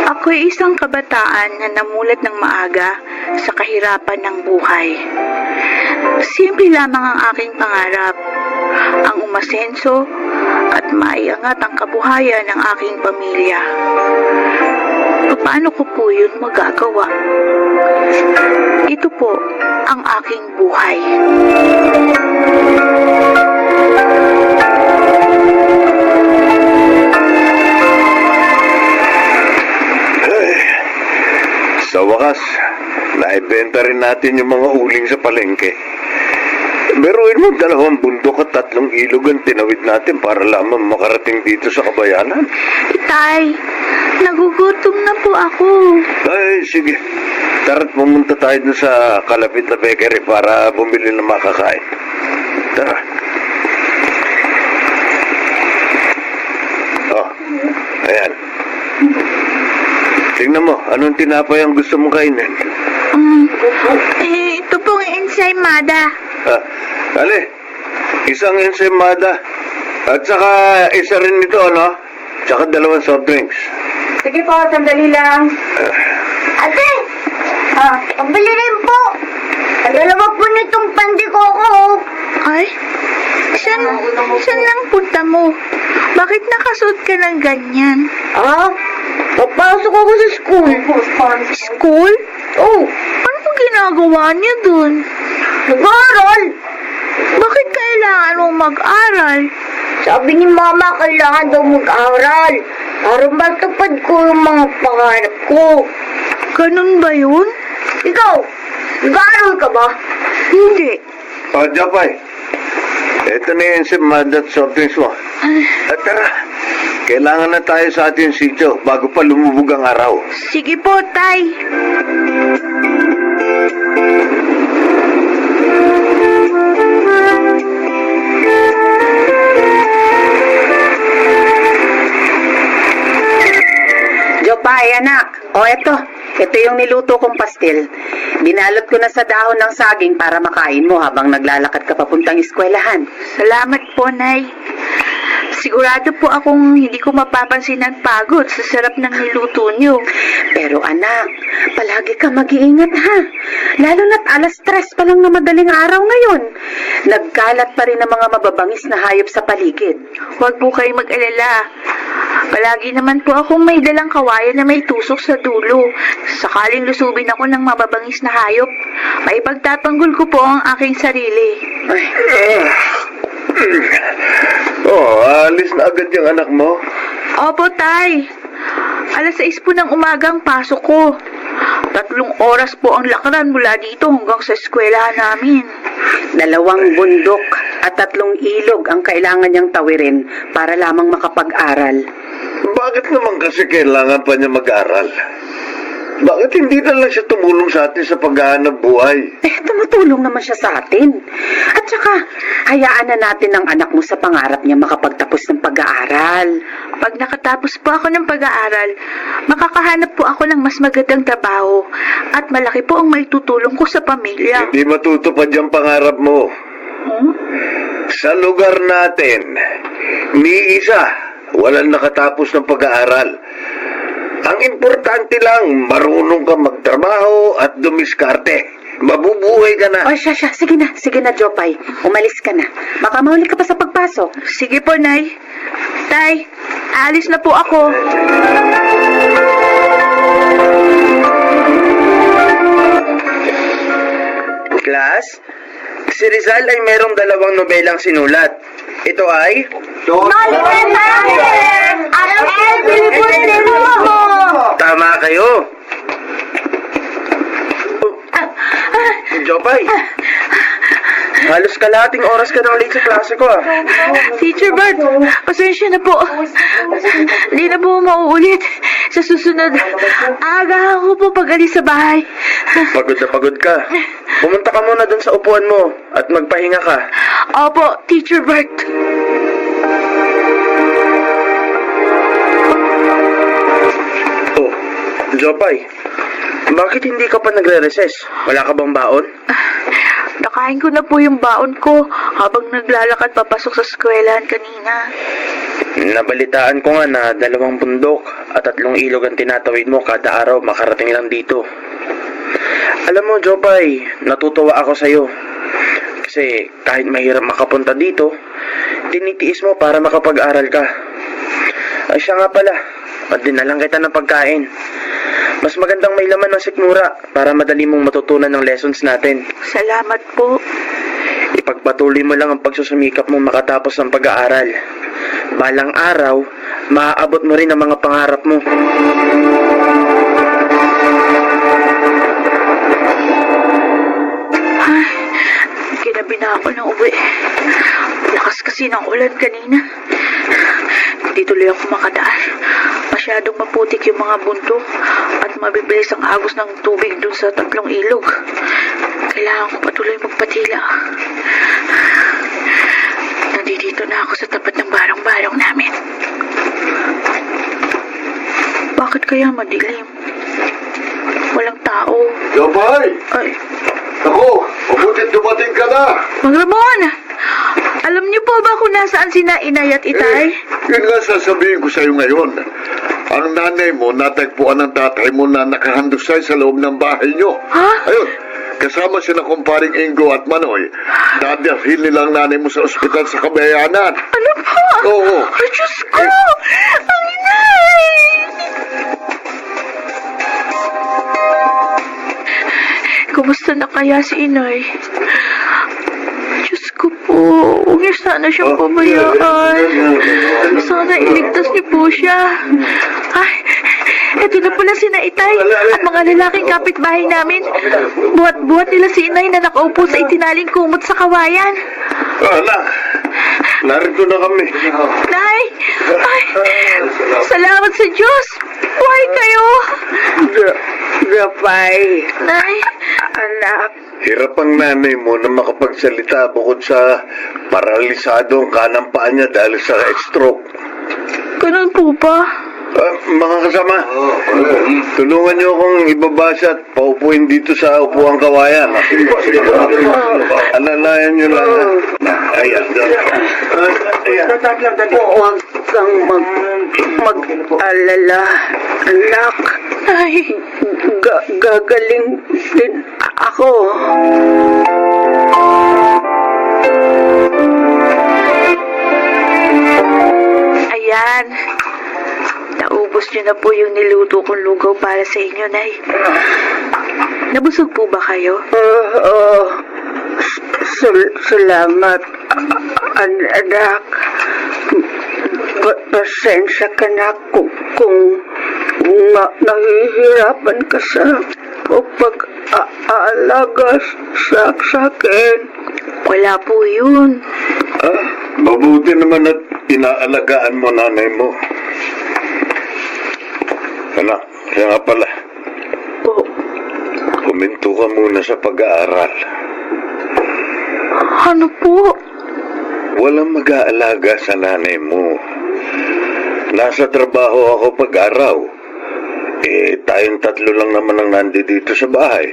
Ako'y isang kabataan na namulat ng maaga sa kahirapan ng buhay. Simple lamang ang aking pangarap, ang umasenso at maiangat ang kabuhayan ng aking pamilya. Paano ko po yun magagawa? Ito po ang aking buhay. Sa wakas, naibenta rin natin yung mga uling sa palengke. Meron mo 2 bundok at 3 ilog ang tinawid natin para lamang makarating dito sa kabayanan. Tay, nagugutom na po ako. Ay, sige. Tara't pumunta tayo dun sa kalapit na bakery para bumili ng makakain. Tara. Oh, ayan. Tingnan mo, anong tinapay ang gusto mong kainin? Ito pong ensaymada. Dali, isang ensaymada. At saka isa rin ito, ano? Tsaka 2 soft drinks. Sige po, sandali lang. Ate! Pambili rin po! Dalawa po nitong pandikoko. Ay, saan lang punta mo? Bakit nakasuot ka ng ganyan? Papasok ako sa school. School? Oh, Ano po ginagawa niya dun? nag-aaral. Bakit kailangan mong mag-aral? Sabi ni Mama, kailangan daw mag-aaral. Para matupad ko yung mga pangarap ko. Ganun ba yun? Ikaw, nag-aaral ka ba? Hindi. Japay, ito na yung ensaymada at soft drinks mo. At tara, kailangan na tayo sa ating sityo bago pa lumubog ang araw. Sige po, Tay. Jopay, anak. Ito yung niluto kong pastil. Binalot ko na sa dahon ng saging para makain mo habang naglalakad ka papuntang eskwelahan. Salamat po, Nay. Sigurado po akong hindi ko mapapansin ang pagod sa sarap ng niluto niyo. Pero anak, palagi ka mag-iingat ha. Lalo na't 3:00 pa lang na madaling araw ngayon. Nagkalat pa rin ang mga mababangis na hayop sa paligid. Huwag po kayong mag-alala. Palagi naman po akong may dalang kawayan na may tusok sa dulo. Sakaling lusubin ako ng mababangis na hayop, maipagtatanggol ko po ang aking sarili. Oh, alis na agad yung anak mo. Opo, Tay. 6 po ng umagang pasok ko. 3 oras po ang lakaran mula dito hanggang sa eskwelahan namin. 2 bundok at 3 ilog ang kailangan niyang tawirin para lamang makapag-aral. Bakit naman kasi kailangan pa niya mag-aral? Bakit hindi na lang siya tumulong sa atin sa paghahanap buhay? Tumutulong naman siya sa atin. At saka, hayaan na natin ang anak mo sa pangarap niya makapagtapos ng pag-aaral. Pag nakatapos po ako ng pag-aaral, makakahanap po ako ng mas magandang trabaho at malaki po ang maitutulong ko sa pamilya. Hindi matutupad yung pangarap mo. Sa lugar natin, ni isa, walang nakatapos ng pag-aaral. Ang importante lang, marunong ka magtrabaho at dumiskarte. Mabubuhay ka na. O siya, sige na, Jopay. Umalis ka na. Baka mahuli ka pa sa pagpasok. Sige po, Nay. Tay, alis na po ako. Class, si Rizal ay merong 2 nobelang sinulat. Ito ay... Tama kayo. Jopay, halos kalahating oras ka nang late sa klase ko ah. Teacher Bart, pasensya na po. Hindi na po mauulit. Sa susunod, aga ako po pag-alis sa bahay. Pagod na pagod ka. Pumunta ka muna dun sa upuan mo at magpahinga ka. Opo, Teacher Bart. Oh, Jopay, bakit hindi ka pa nagre-recess? Wala ka bang baon? Nakain ko na po yung baon ko habang naglalakad papasok sa eskwelahan kanina. Nabalitaan ko nga na 2 bundok at 3 ilog ang tinatawid mo kada araw makarating lang dito. Alam mo, Jopay, natutuwa ako sa'yo. Kasi kahit mahirap makapunta dito, tinitiis mo para makapag-aral ka. Ay siya nga pala, dinalang kita ng pagkain. Mas magandang may laman ng sikmura para madali mong matutunan ng lessons natin. Salamat po. Ipagpatuloy mo lang ang pagsusumikap mong makatapos ng pag-aaral. Balang araw, maaabot mo rin ang mga pangarap mo. Ay, ginabi na ako ng uwi. Lakas kasi ng ulan kanina. Hindi tuloy ako makadaan. Masyadong maputik yung mga bunto at mabibilis ang agos ng tubig dun sa 3 ilog. Kailangan ko patuloy magpatila. Nandito na ako sa tapat ng barong-barong namin. Bakit kaya madilim? Walang tao. Jopay! Ay, Ako, mabutit dumating ka na! Mang Ramon! Alam niyo po ba kung nasaan sina Inay at Itay? Yun nga sasabihin ko sa'yo ngayon. Ang nanay mo, natagpuan ng tatay mo na nakahandusay sa loob ng bahay nyo. Ha? Ayun, kasama sila kumparing Ingo at Manoy. Dadalhin nilang nanay mo sa ospital sa Kabayanan. Ano po? Oo. Ay, Diyos ko! Ang Inay! Kumusta na kaya si Inay? Diyos ko po, huwag niyo sana siyang pabayaan. Sana iligtas niyo po siya. Ay, eto na pala si Itay at mga lalaking kapitbahay namin. Buhat-buhat nila si Inay na nakaupo sa itinaling kumot sa kawayan. Anak, narito na kami. Nay! Ay! Salamat sa Diyos! Buhay kayo! Jopay, Nay! anak, Hirap ang nanay mo na makapagsalita bukod sa paralisado ang kanang paa niya dahil sa stroke. Ganun po ba? Mga kasama, tulungan niyo akong ibabasa at paupuin dito sa upuang kawayan. Alalayan niyo lang. Ayan. Ayan. huwag kang mag-alala, anak. Nay! Gagaling din ako. Ayan. Naubos niyo na po yung niluto kong lugaw para sa inyo, Nay. Nabusog po ba kayo? Salamat, anak. Pasensya ka na kung Nahihirapan ka sa pag-aalaga sa akin. Wala po yun. Mabuti naman at inaalagaan mo nanay mo. Anak, kaya nga pala. Huminto ka muna sa pag-aaral. Ano po? Walang mag-aalaga sa nanay mo. Nasa trabaho ako pag-araw. Tayong tatlo lang naman ang nandito sa bahay.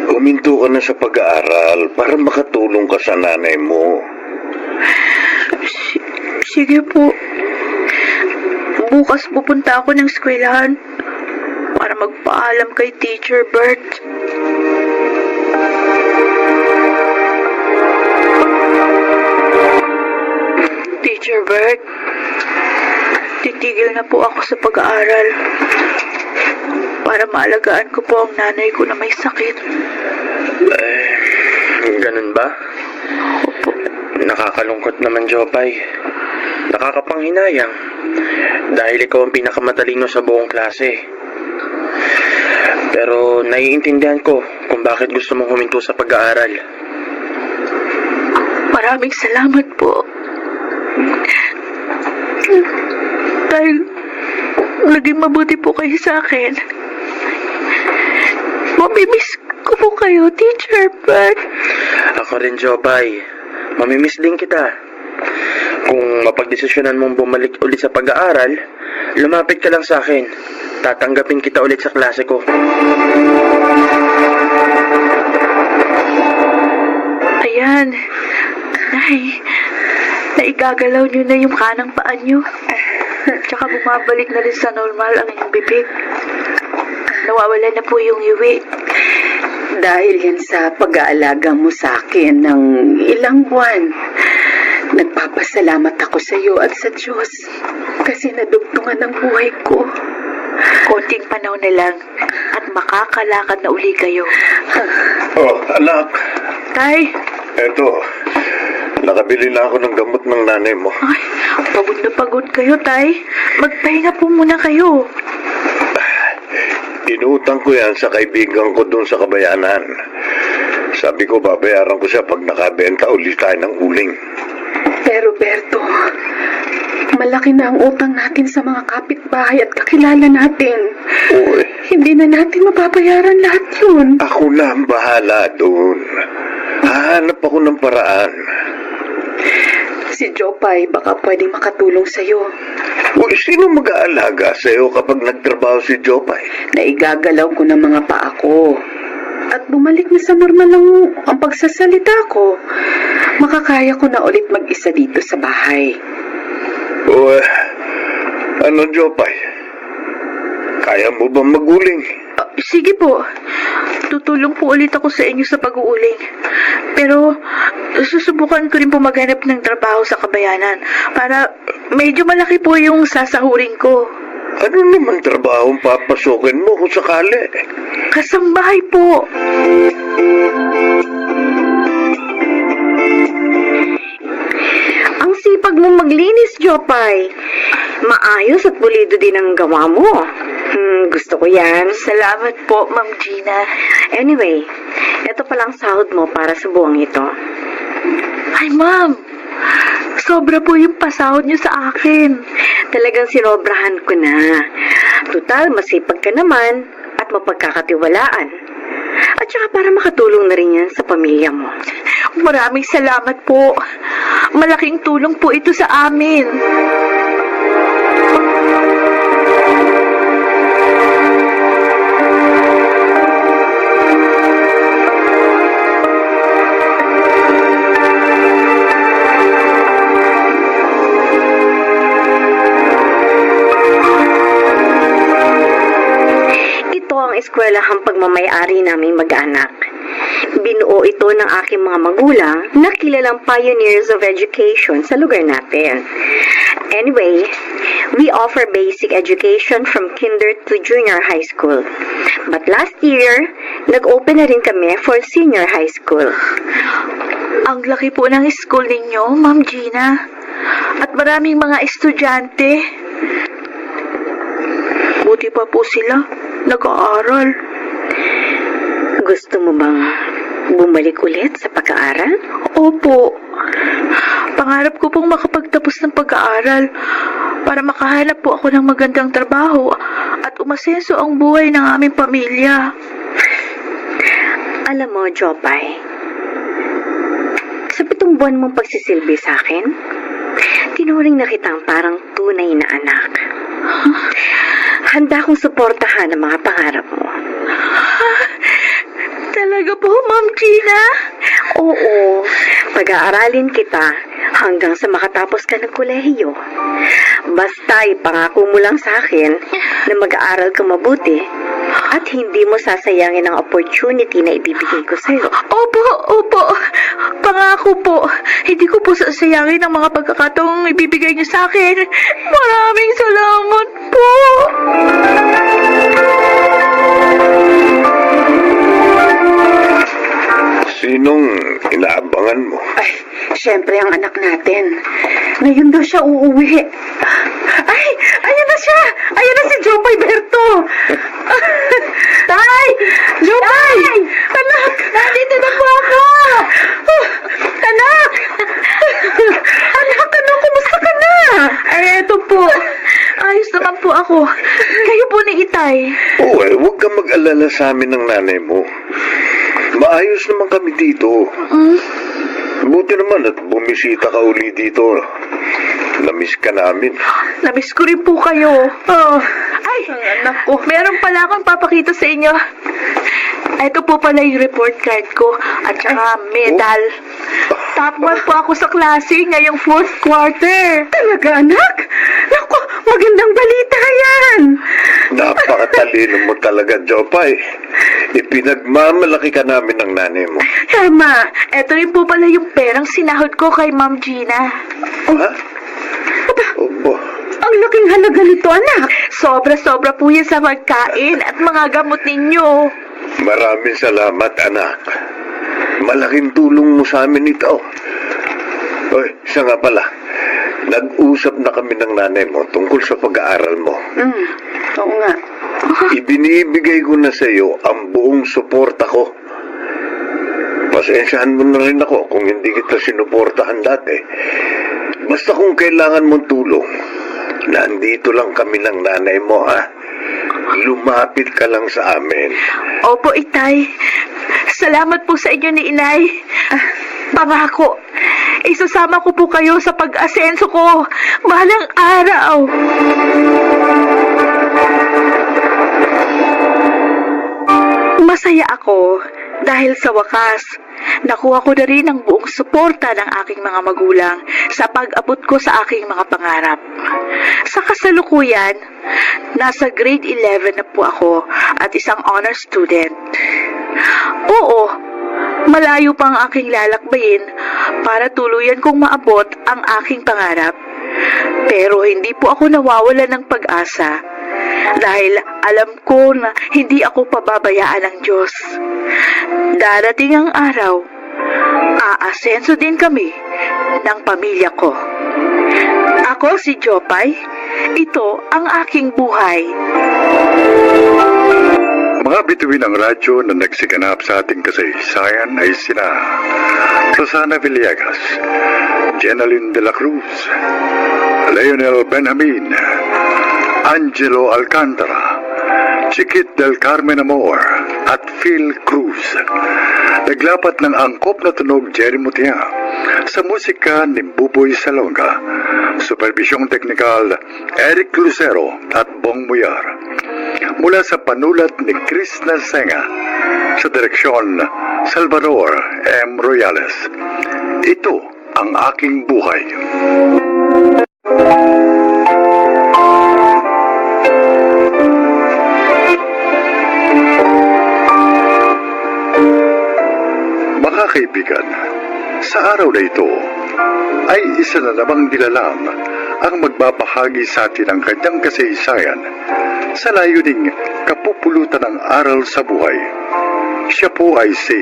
Huminto ka na sa pag-aaral para makatulong ka sa nanay mo. Sige po. Bukas pupunta ako ng eskwelahan para magpaalam kay Teacher Bert. Teacher Bert, titigil na po ako sa pag-aaral para maalagaan ko po ang nanay ko na may sakit. Ganun ba? Nakakalungkot naman, Jopay. Nakakapanghinayang. Dahil ikaw ang pinakamatalino sa buong klase. Pero naiintindihan ko kung bakit gusto mong huminto sa pag-aaral. Maraming salamat po. Dahil naging mabuti po kayo sa akin. Mamimiss ko po kayo, Teacher Bert. Ako rin, Jopay. Mamimiss din kita. Kung mapagdesisyonan mong bumalik ulit sa pag-aaral, lumapit ka lang sa akin. Tatanggapin kita ulit sa klase ko. Ayan. Nay, naigagalaw niyo na yung kanang paa niyo. Tsaka bumabalik na rin sa normal ang inyong bibig. Nawawala na po yung iwi. Dahil yan sa pag-aalaga mo sa akin ng ilang buwan, nagpapasalamat ako sa iyo at sa Diyos kasi nadugtungan ang buhay ko. Konting panahon na lang at makakalakad na uli kayo. Oh, anak. Tay, Eto, nakabili na ako ng gamot ng nanay mo. ay, pagod na pagod kayo, Tay. Magpahinga po muna kayo. Inutang ko yan sa kaibigan ko doon sa Kabayanan. Sabi ko, babayaran ko siya pag nakabenta ulit tayo ng uling. Pero Berto, malaki na ang utang natin sa mga kapitbahay at kakilala natin. Uy, Hindi na natin mababayaran lahat yun. ako na ang bahala doon. Hahanap ako ng paraan. Si Jopay baka pwedeng makatulong sa'yo. Uy, sino mag-aalaga sa'yo kapag nagtrabaho si Jopay? Naigagalaw ko ng mga paa ko. At bumalik na sa normal ang pagsasalita ko. Makakaya ko na ulit mag-isa dito sa bahay. Uy, ano Jopay? Kaya mo bang maguling? Sige po. Tutulong po ulit ako sa inyo sa pag-uuling. Pero susubukan ko rin po maghanap ng trabaho sa Kabayanan para medyo malaki po yung sasahurin ko. Ano naman trabaho ang papasukin mo kung sakali? Kasambahay po. Ang sipag mo maglinis, Jopay. Maayos at pulido din ang gawa mo. Gusto ko yan. Salamat po, Ma'am Gina. Anyway, ito palang sahod mo para sa buwang ito. Ay, Ma'am. Sobra po yung pasahod niyo sa akin. Talagang sinobrahan ko na. Tutal, masipag ka naman at mapagkakatiwalaan. At saka para makatulong na rin yan sa pamilya mo. Maraming salamat po. Malaking tulong po ito sa amin. Eskwelahang pagmamayari naming mag-anak. Binuo ito ng aking mga magulang na kilalang pioneers of education sa lugar natin. Anyway, we offer basic education from kinder to junior high school. But last year, nag-open na rin kami for senior high school. Ang laki po ng school ninyo, Ma'am Gina. At maraming mga estudyante. mabuti pa po sila. Nag-aaral. Gusto mo bang bumalik ulit sa pag-aaral? Opo. Pangarap ko pong makapagtapos ng pag-aaral para makahanap po ako ng magandang trabaho at umasenso ang buhay ng aming pamilya. Alam mo, Jopay, sa 7 buwan mong pagsisilbi sa akin, tinuring na kitang parang tunay na anak. Handa akong suportahan ang mga pangarap mo. Talaga po, Ma'am Gina? Oo, pag-aaralin kita hanggang sa makatapos ka ng kolehiyo. Basta ipangako mo lang sa akin na mag-aaral ka mabuti at hindi mo sasayangin ang opportunity na ibibigay ko sa'yo. Opo. Pangako po. Hindi ko po sasayangin ang mga pagkakataong ibibigay niyo sa akin. Maraming salamat po. Sinong inaabangan mo? Ay, syempre ang anak natin. Ngayon daw siya uuwi. Ay, ayan na siya! Ayan na si Jopay Berto! Tay! Jopay! Anak! Nandito na po ako! Anak! Anak, kumusta ka na? Ay, eto po. Ayos naman po ako. Kayo po ni Itay. Oo huwag kang mag-alala sa amin ng nanay mo. Maayos naman kami dito. Buti naman at bumisita ka uli dito. Namiss ka namin. Namiss ko rin po kayo. Ay, anak ko. Meron pala akong papakita sa inyo. Ito po pala yung report card ko at saka medal. Top 1 po ako sa klase ngayong 4th quarter. Talaga, anak? Naku, magandang balita yan! Napakatalino mo talaga, Jopay. Ipinagmamalaki ka namin ng nanay mo. Tama. Ito rin po pala yung perang sinahod ko kay Ma'am Gina. Ha? Opo. Ang laking halaga nito, anak! Sobra-sobra po yan sa pagkain at mga gamot ninyo. Maraming salamat, anak. Malaking tulong mo sa amin ito. Oy, siya nga pala. Nag-usap na kami ng nanay mo tungkol sa pag-aaral mo. Oo nga. Ibinibigay ko na sa iyo ang buong suporta ko. Pasensyahan mo na rin ako kung hindi kita sinuportahan dati. Basta kung kailangan mong tulong, nandito lang kami ng nanay mo, ha? Lumapit ka lang sa amin. Opo, Itay. Salamat po sa inyo ni Inay. Pangako, isasama ko po kayo sa pag-asenso ko. Bahalang araw. Masaya ako dahil sa wakas, nakuha ko na rin ang buong suporta ng aking mga magulang sa pag-abot ko sa aking mga pangarap. Sa kasalukuyan, nasa grade 11 na po ako at isang honor student. Oo, malayo pa ang aking lalakbayin para tuluyan kong maabot ang aking pangarap. Pero hindi po ako nawawalan ng pag-asa dahil alam ko na hindi ako pababayaan ng Diyos. Darating ang araw, aasenso din kami ng pamilya ko. Ako si Jopay, ito ang aking buhay. Mga bituin ng radyo na nagsiganap sa ating kasaysayan ay sina Rosana Villegas, Jenaline de la Cruz, Leonel Benjamin, Angelo Alcantara, Chiquit del Carmen Amor, at Phil Cruz. Naglapat ng angkop na tunog Jerry Mutia sa musika ni Buboy Salonga. Supervisyong teknikal Eric Lucero at Bong Muyar. Mula sa panulat ni Chris Narsenga, sa direksyon Salvador M. Royales. Ito ang aking buhay. Mga kaibigan, sa araw na ito ay isa na namang nilalang ang magbabahagi sa atin ng kanyang kasaysayan sa layuning kapupulutan ng aral sa buhay. Siya po ay si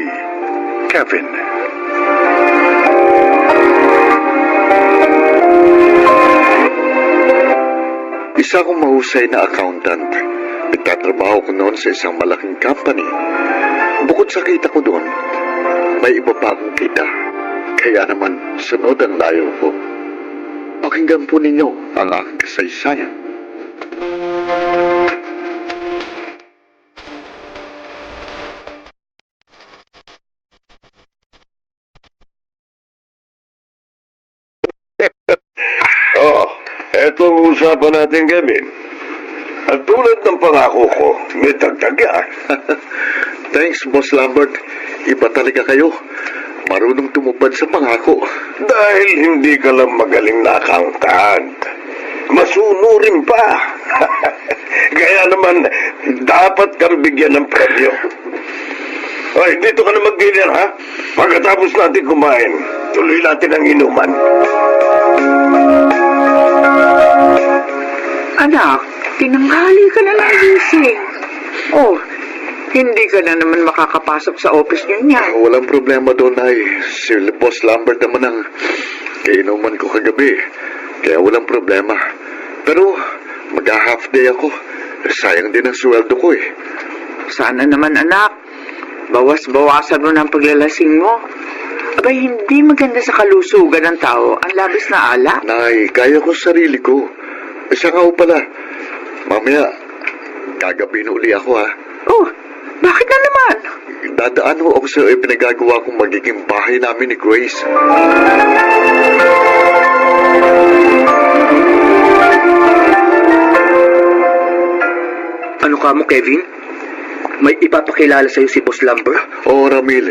Kevin. Isa akong mahusay na accountant Nagtatrabaho ko noon sa isang malaking company. Bukod sa kita ko doon, may iba pa akong kita. Kaya naman, sunod ang layo ko. Pakinggan po ninyo ang aking kasaysayan. Oh, eto ang usapan natin, Kevin. At tulad ng pangako ko, may dagdag yan. Thanks, Boss Lambert. Iba talaga kayo. Marunong tumupad sa pangako. Dahil hindi ka lang magaling na accountant. Masunurin pa. Kaya naman, dapat kang bigyan ng premyo. Ay, dito ka na mag-dinner, ha? Pagkatapos natin kumain, tuloy natin ang inuman. Anak, tinanghali ka na ng gising. Oh, hindi ka na naman makakapasok sa office niya. Walang problema doon, ay. Si Boss Lambert naman ang kainuman ko kagabi. Kaya walang problema. Pero, mag-half day ako. Sayang din ang sweldo ko, eh. Sana naman, anak. Bawas-bawasan mo ng paglalasing mo. Abay, hindi maganda sa kalusugan ng tao ang labis na alak. Nay, kaya ko sarili ko. Siya nga ho pala. Mamaya, gagabi na uli ako, ha. Oh, bakit na naman? Dadaan ho ako sa pinagagawa kong magiging bahay namin ni Grace. Ano ka mo, Kevin? May ipapakilala sa'yo si Boss Lambert? Oo, Ramil.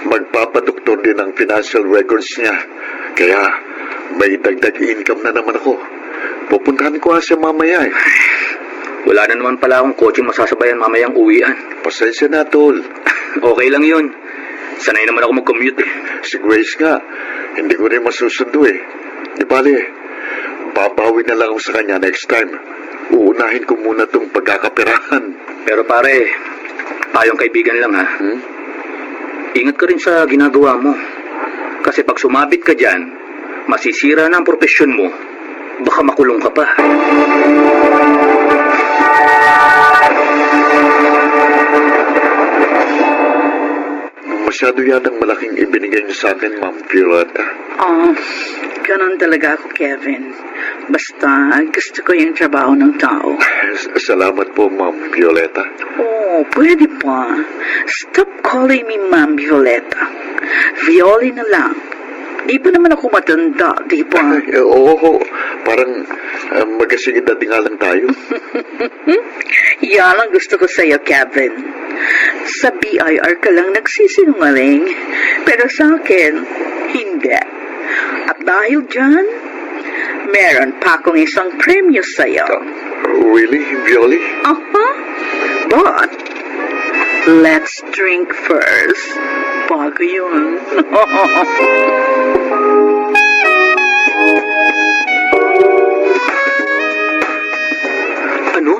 Magpapadoktor din ang financial records niya. Kaya, may dagdag income na naman ako. Pupuntahan ko nga siya mamaya, eh. Wala na naman pala akong kotse masasabayan mamayang uwian. Pasensya na, tol. Okay lang yun. Sanay naman ako mag-commute eh. Si Grace nga, hindi ko rin masusundo, eh. Di bale, babawi na lang ako sa kanya next time. Uunahin ko muna tong pagkakapirahan. Pero pare, tayong kaibigan lang ha. Ingat ka rin sa ginagawa mo. Kasi pag sumabit ka dyan, masisira na ang propesyon mo. Baka makulong ka pa. Masyado yatang malaking ibinigay niyo sa akin, Ma'am Violeta. Ganon talaga ako, Kevin. Basta, gusto ko yung trabaho ng tao. Salamat po, Ma'am Violeta. Oh, pwede pa. Stop calling me Ma'am Violeta. Violi na lang. Di pa naman ako matanda, di ba? Oo, parang magasing edad nga lang tayo. Yan ang gusto ko sa'yo, Kevin. Sa BIR ka lang nagsisinungaling, pero sa akin, hindi. At dahil dyan, meron pa akong isang premyo sa'yo. Really, Violi? But, let's drink first. Bago yun. Ano?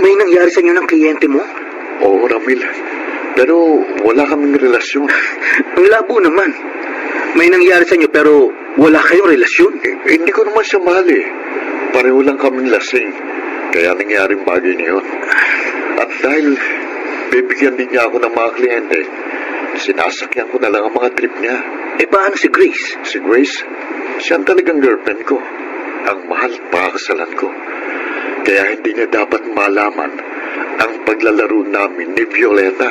May nangyari sa inyo ng kliyente mo? Oo, Ramil. Pero wala kaming relasyon. Ang labo naman. May nangyari sa inyo pero wala kayong relasyon. Hindi ko naman siya mahal, eh. Pareho lang kaming lasing. Kaya nangyaring bagay niyon. At dahil bibigyan din niya ako ng mga kliyente, sinasakyan ko na lang ang mga trip niya. Eh paano si Grace? Si Grace, siya ang talagang girlfriend ko. Ang mahal pakakasalan ko. Kaya hindi niya dapat malaman ang paglalaro namin ni Violeta.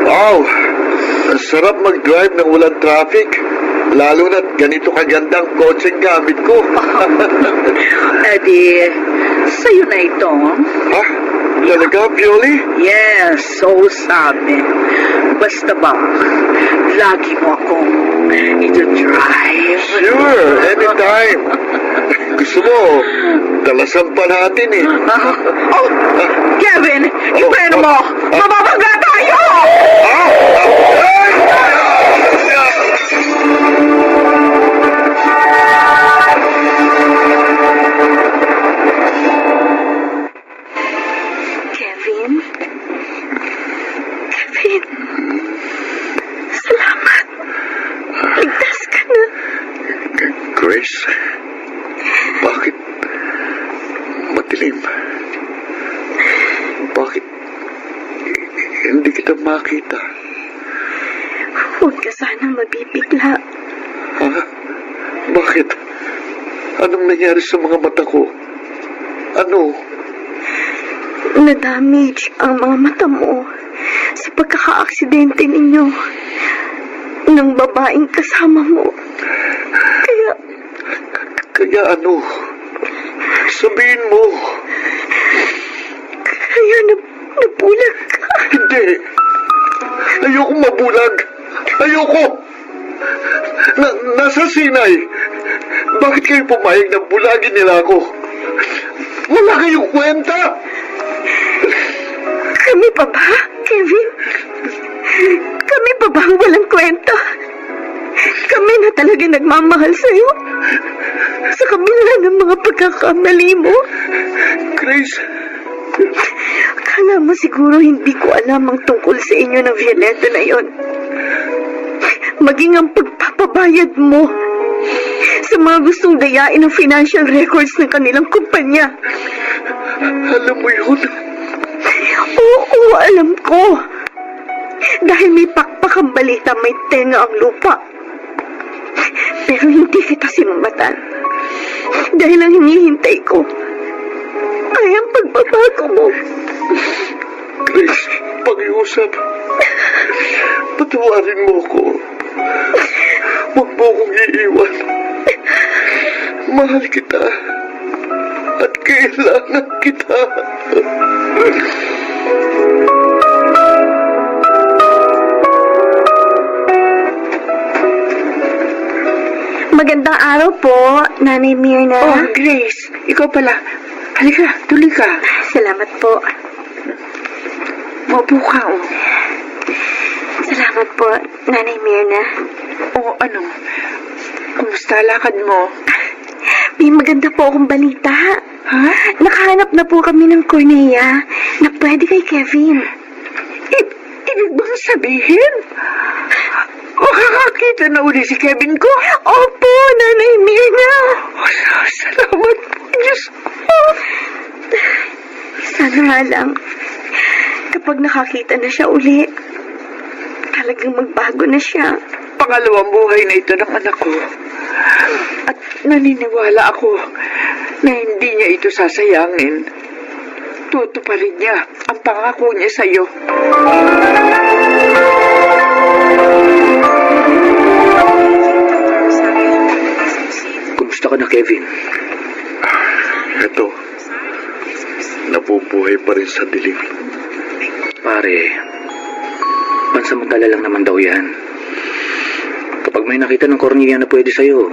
Wow! Ang sarap mag-drive ng walang traffic. Lalo na't ganito kagandang kotseng gamit ko. Eddie, sa'yo na ito. Ha? Talaga, Violi? Yes, so sabi. Basta ba, lagi mo akong ito-drive. Sure, anytime. Gusto mo, dalasan pa natin eh. Oh, Kevin, ipreno mo! Mababangga tayo! Kevin? Kevin? madilim. Bakit hindi kita makita? Huwag ka sanang mabibigla. Ha? Bakit? Anong nangyari sa mga mata ko? Ano? Na-damage ang mga mata mo sa pagkaka-aksidente ninyo ng babaeng kasama mo. Kaya ano? Sabihin mo. Kaya nabulag ka. Hindi. Ayoko mabulag. Ayoko. Nasa Sinay. Bakit kayo pumayag na bulagin nila ako? Wala kayong kwenta. Kami pa ba, Kevin? Kami pa ba ang walang kwenta? Kami na talaga nagmamahal sa'yo? Sa kabila ng mga pagkakamali mo? Grace, Kala mo siguro hindi ko alam ang tungkol sa inyo ng Violeta na yon. Maging ang pagpapabayad mo sa mga gustong dayain ng financial records ng kanilang kumpanya. alam mo yun? Oo, alam ko. Dahil may pakpak ang balita, may tenga ang lupa. Pero hindi kita sinumatan. Dahil ang hinihintay ko ay ang pagbabago mo. Grace, pag-iusap. Patawarin mo ko. Huwag mo akong iiwan. Mahal kita. At kailangan kita. Magandang araw po, Nanay Mirna. Oh, Grace, ikaw pala. Halika, tuloy ka. Salamat po. Maupo ka, oh. Salamat po, Nanay Mirna. Oh, ano? Kumusta lakad mo? May maganda po akong balita. Ha? Nakahanap na po kami ng Cornea na pwede kay Kevin. Ibig bang sabihin? Makakakita na uli si Kevin ko? Opo, Nanay Mirna. Oh, salamat po, Diyos ko. Sana nga lang, kapag nakakita na siya uli, talagang magbago na siya. Pangalawang buhay na ito ng anak ko. At naniniwala ako na hindi niya ito sasayangin. Tutuparin niya ang pangako niya sa'yo. Kumusta ka na, Kevin? Eto. Nabubuhay pa rin sa dilim. Pare, pansamantala lang naman daw yan. Kapag may nakita ng kornea na pwede sa'yo,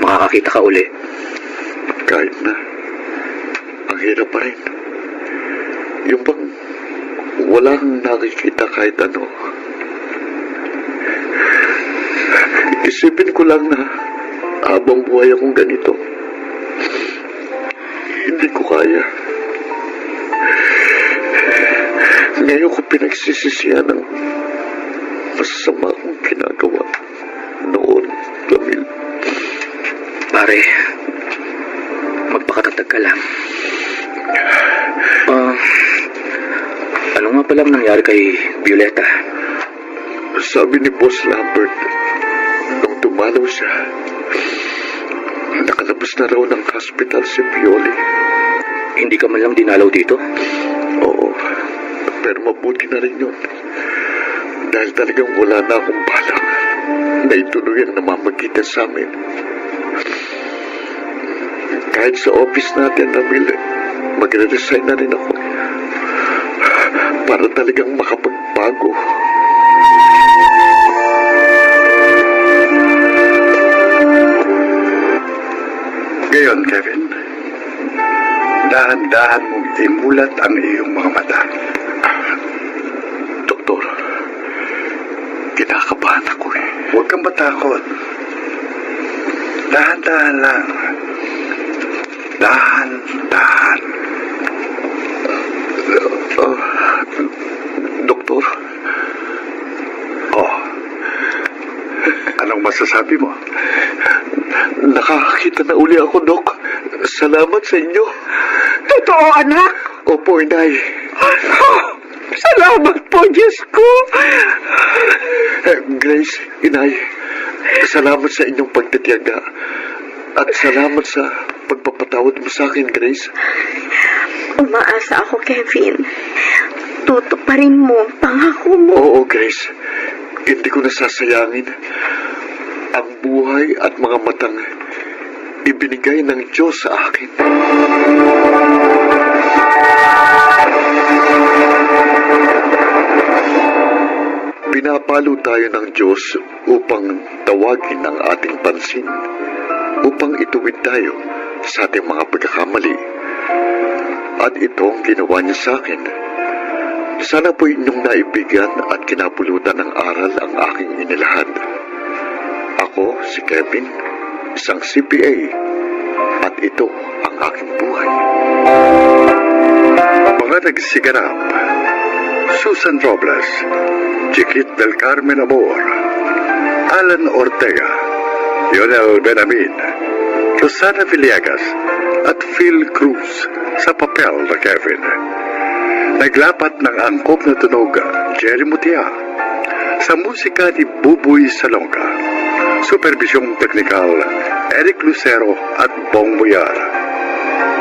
makakakita ka uli. Kahit na. Ang hirap pa rin. Yung bang wala kang nakikita kahit ano. Isipin ko lang na habang buhay akong ganito, hindi ko kaya. Ngayon ko pinagsisisihan ng masama kong ginagawa noon, Camille. Pare, magpakatatag ka lang. Ano nga palang nangyari kay Violeta? Sabi ni Boss Lambert, nung dumalaw siya, nakalabas na raw ng hospital si Pioli. Hindi ka man lang dinalaw dito? Oo, pero mabuti na rin yun. Dahil talagang wala na akong balak na ituloy ang namamagitan sa amin. Kahit sa office natin, Namil, magre-resign na rin ako. Para talagang makapagbago. Ngayon, Kevin, dahan-dahan mong imulat ang iyong mga mata. Doktor, kinakabahan ako eh. Huwag kang matakot. Dahan-dahan lang. Dahan-dahan. Doktor, Oh, anong masasabi mo? nakakakita na uli ako, Dok. Salamat sa inyo. Totoo, anak. Opo, inay. Salamat po, Diyos ko. Grace, inay, salamat sa inyong pagtitiyaga. At salamat sa pagpapatawad mo sa akin, Grace. Umaasa ako, Kevin. Tutuparin mo ang pangako mo. Oo, Grace. Hindi ko nasasayangin ang buhay at mga matang ibinigay ng Diyos sa akin. Pinapalo tayo ng Diyos upang tawagin ang ating pansin, upang ituwid tayo sa ating mga pagkakamali. At ito ang ginawa niya sa akin. Sana po inyong naibigyan at kinapulutan ng aral ang aking inilahad. Ako, si Kevin, isang CPA, at ito ang aking buhay. Mga nagsiganap, Susan Robles, Chiquit del Carmen Amor, Alan Ortega, Lionel Benamin, Rosana Villegas, at Phil Cruz sa papel na Kevin. Naglapat ng angkop na tunog, Jerry Mutia, sa musika ni Buboy Salonga. Supervisyong teknikal, Eric Lucero at Bong Muyar.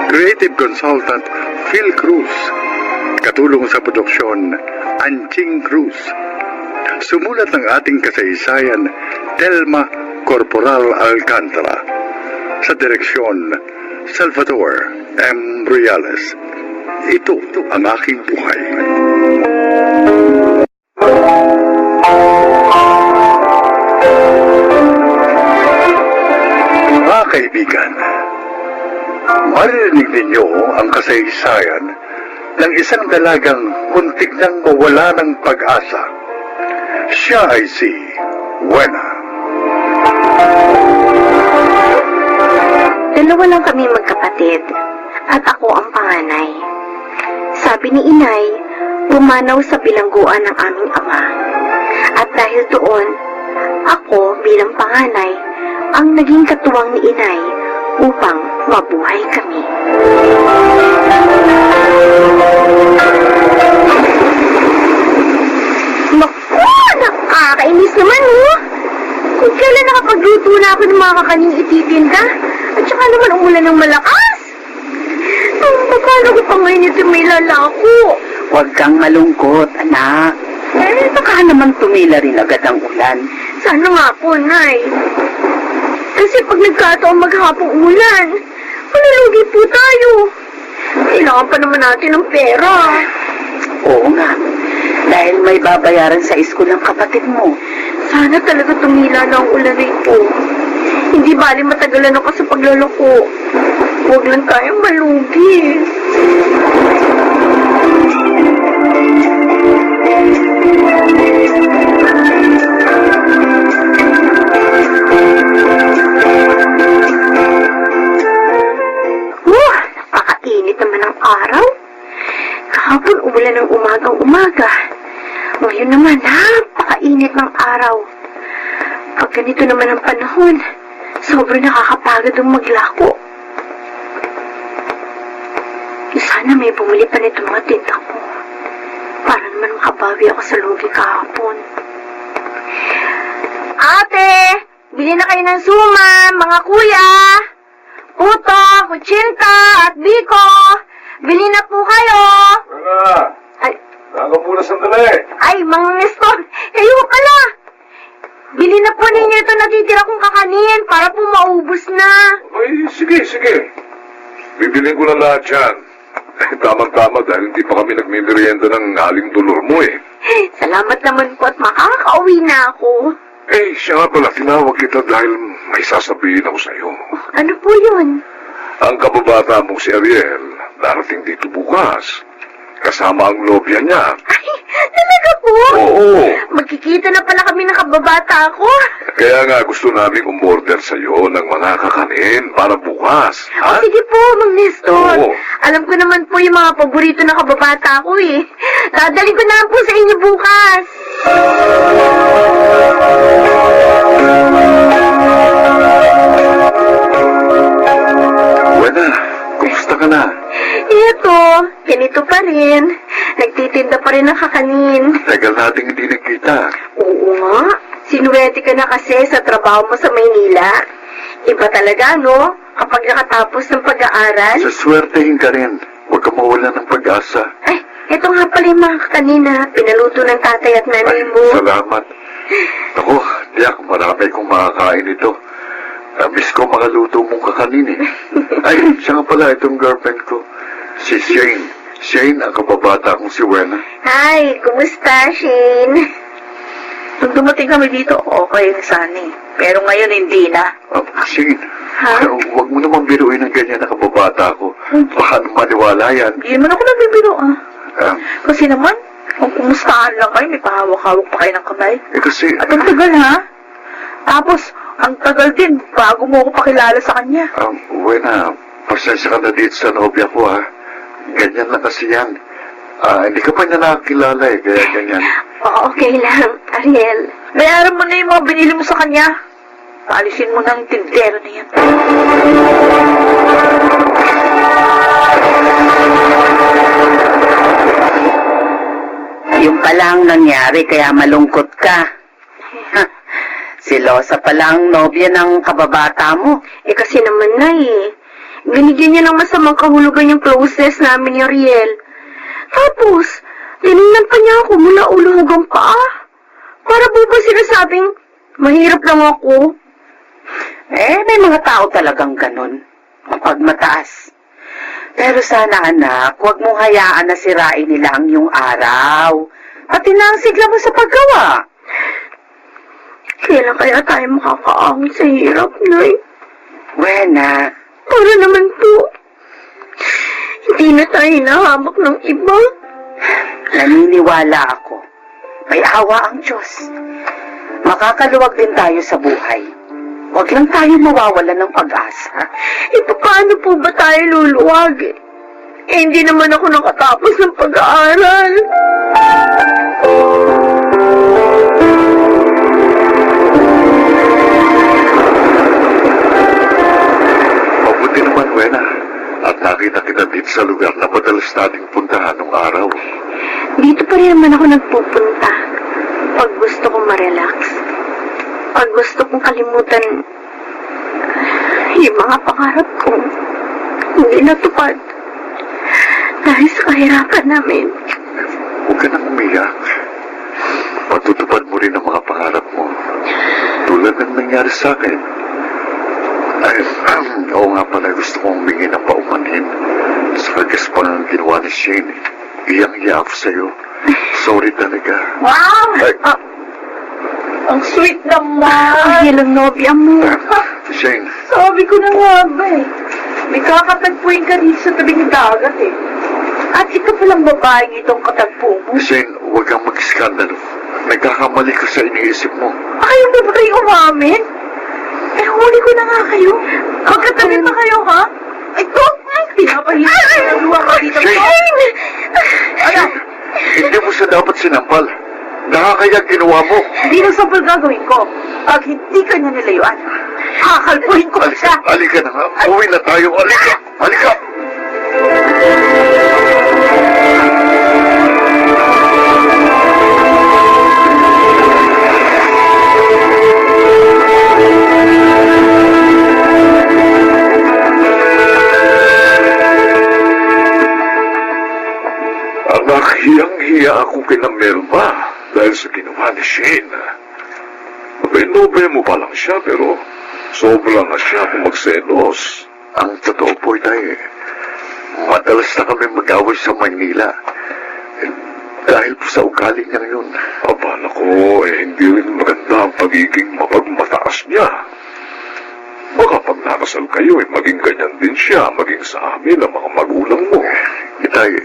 Creative Consultant, Phil Cruz. Katulong sa produksyon, Anching Cruz. Sumulat ng ating kasaysayan, Telma Corporal Alcantara. Sa direksyon, Salvador M. Reales. Ito ang aking buhay. Mga kaibigan, maririnig ninyo ang kasaysayan ng isang dalagang muntik nang mawala ng pag-asa. Siya ay si Wena. Dalawa lang kami magkapatid at ako ang panganay. Sabi ni Inay, pumanaw sa bilangguan ng aming ama. At dahil doon, ako bilang panganay ang naging katuwang ni Inay upang mabuhay kami. Naku, nakakainis naman, oh. Kung kailan nakapagluto na ako ng mga kakaning ititinda, at saka naman umulan ng malakas. Paano ko pa ngayon ito may lalako? Huwag kang malungkot, anak. Baka naman tumila rin agad ang ulan. Sana nga po, Nay. Kasi pag nagkataon maghapong ulan, malulugi po tayo. Kailangan pa naman natin ng pera. Oo nga. Dahil may babayaran sa school ng kapatid mo. Sana talaga tumila na ang ulan rito. Hindi bali matagalan ako sa pagluloko. Huwag lang tayong malugi. Napakainit naman ang araw. Kahapon umulan ng umagang-umaga. Ngayon naman, napakainit ng araw. Pag ganito naman ang panahon, sobrang nakakapagod ang maglako. Sana may bumili pa nito mga tinda ko. Para naman makabawi ako sa lugi kahapon. Ate! Bili na kayo ng suman, mga kuya! Puto, kutsinta, at biko! Bili na po kayo! Wena! Ay, Naga muna sandali! ay, Mang Nestor, kayo pala! Bili na po ninyo ito natitira kong kakanin para po maubos na. Ay, sige. Bibiling ko na lahat yan. Tamang-tama dahil hindi pa kami nagmimerienda ng haling dulor mo eh. Salamat naman po at makakauwi na ako. Eh, siya nga pala, tinawag kita dahil may sasabihin ako sa'yo. Ano po yun? Ang kababata mong si Ariel, darating dito bukas. Kasama ang lobya niya. Ay, talaga po? Oo. Magkikita na pala kami ng kababata ko. Kaya nga gusto namin umorder sa'yo ng mga kakanin para bukas. O sige po, Mang Nestor. Oo. Alam ko naman po yung mga paborito ng kababata ko eh. Dadalhin ko na lang po sa inyo bukas. Wena, kumusta ka na? Ito, ganito pa rin. Nagtitinda pa rin ng kakanin. Tagal nating hindi nagkita. Oo nga. Sinuwerte ka na kasi sa trabaho mo sa Maynila. Iba talaga, no? Kapag nakatapos ng pag-aaral. Saswertehin ka rin. Huwag ka mawala ng pag-asa. Ay, ito nga pala yung mga kanina. Pinaluto ng tatay at nanay mo. Salamat. Ako, tiyak, marami kong makakain ito. Miss ko mga luto mong kakanin eh. Ay, siya nga pala itong girlfriend ko. Si Shane. Shane, ang kababata kong si Wena. Hi, kumusta, Shane? Nung dumating kami dito, okay na sana eh. Pero ngayon hindi na. Shane, Ha? huwag mo naman biruin ng ganyan na kababata ko. Baka maniwala yan. Hindi naman ako nabibiro ah. Ah, Kasi naman, kung kumustahan lang kayo, may pahawak-hawak pa kayo ng kamay. kasi, At ang tagal ha? Tapos, ang tagal din bago mo ako pakilala sa kanya. Wena, pasensya ka na dito sa nobya ko ha. Ganyan lang kasi yan. Hindi ka pa niya nakakilala eh, kaya ganyan. Oo, okay lang, Ariel. Bayaran mo na yung mga binili mo sa kanya. Paalisin mo ng tindero na yan. Yung pala ang nangyari kaya malungkot ka. Si Losa pala ang nobya ng kababata mo. Eh kasi naman na eh. Binigyan niya ng masamang kahulugan yung closeness namin ni Ariel. Tapos, tinignan pa niya ako mula ulo hanggang paa. Para po ba sinasabing, mahirap lang ako? May mga tao talagang ganun. Mapagmataas. Pero sana anak, huwag mong hayaan na sirain nila ang iyong araw. Pati na ang sigla mo sa paggawa. Kailan kaya tayo makakaahon sa hirap, Nay? Wena, Para naman po, hindi na tayo nahamak ng iba. naniniwala ako. May awa ang Diyos. Makakaluwag din tayo sa buhay. Huwag lang tayo mawawala ng pag-asa. Eh, paano po ba tayo luluwag? Eh, hindi naman ako nakatapos ng pag-aaral. Mabuti naman, Wena. At nakita kita dito sa lugar na madalas nating puntahan nung araw. Dito pa rin naman ako nagpupunta. Pag gusto kong ma-relax. Pag gusto kong kalimutan yung mga pangarap ko. Hindi natupad. Dahil sa kahirapan namin. Huwag ka nang umiyak. Matutupad mo rin ang mga pangarap mo. Tulad ng nangyari sa akin. Ay, oo nga pala, gusto kong humingi ng paumanhin sa kagaspan ng ginawa ni Shane. Iyang-iya ako sa'yo. Sorry talaga. Wow! Ay, Ang sweet naman! Ang hilang nobya mo. Shane, Sabi ko na nga ba eh. May kakatagpuin ka dito sa tabing dagat eh. At ito palang babaeng itong katagpo mo. Shane, huwag kang mag-iskandalo. Nagkakamali ka sa iniisip mo. Ayaw mo ba kayo umamin? Eh, huli ko na nga kayo. Magkatabi pa kayo, ha? Ito! Pinapahiya ka ng luwa ka dito. Shane! Ano? Hindi mo siya dapat sinampal. Nakakaya ginawa mo. Hindi na sampal gagawin ko. Pag hindi ka niya nilayuan, kakalpuhin ko pa siya. Halika na nga. Uwi na tayo. Halika. Halika. Anak, hiyang-hiya ako kina Melba dahil sa ginawa ni Shane. Nobel mo pa lang siya pero sobra na siya kung magselos. Ang totoo po, Tay. Madalas na kami mag-away sa Maynila. Dahil po sa ugali niya yun. Aba, nako, hindi rin maganda ang pagiging mapagmataas niya. Baka pag nakasal kayo, maging ganyan din siya, maging sa amin ang mga magulang mo. Tay,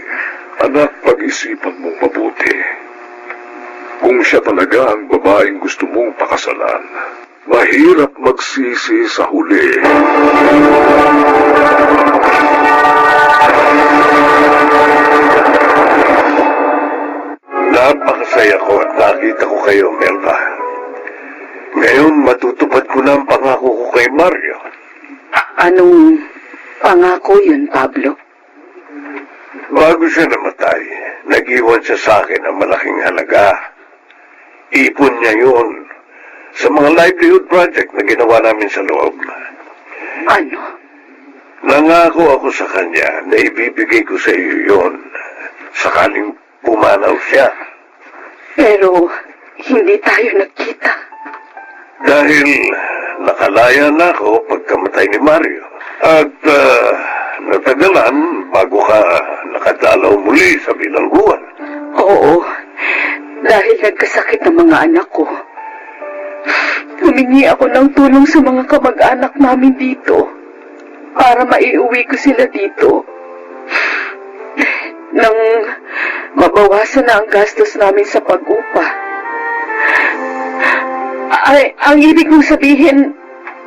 Anak, pag-isipan mong mabuti. Kung siya talaga ang babaeng gusto mong pakasalan, mahirap magsisi sa huli. Napakasaya ko at nakita ko kayo, Melba. Ngayon, matutupad ko na ang pangako ko kay Mario. Pangako yun, Pablo. Bago siya namatay, nag-iwan siya sa akin ng malaking halaga. Ipon niya yun sa mga livelihood project na ginawa namin sa loob. Ano? Nangako ako sa kanya na ibibigay ko sa iyo yun sakaling pumanaw siya. Pero hindi tayo nagkita. Dahil nakalaya na ako pagkamatay ni Mario. At natagalan bago ka nakadalaw muli sa bilangguan. Oo, dahil nagkasakit ang mga anak ko. Humingi ako ng tulong sa mga kamag-anak namin dito para maiuwi ko sila dito. Nang mabawasan na ang gastos namin sa pag-upa. Ang ibig kong sabihin,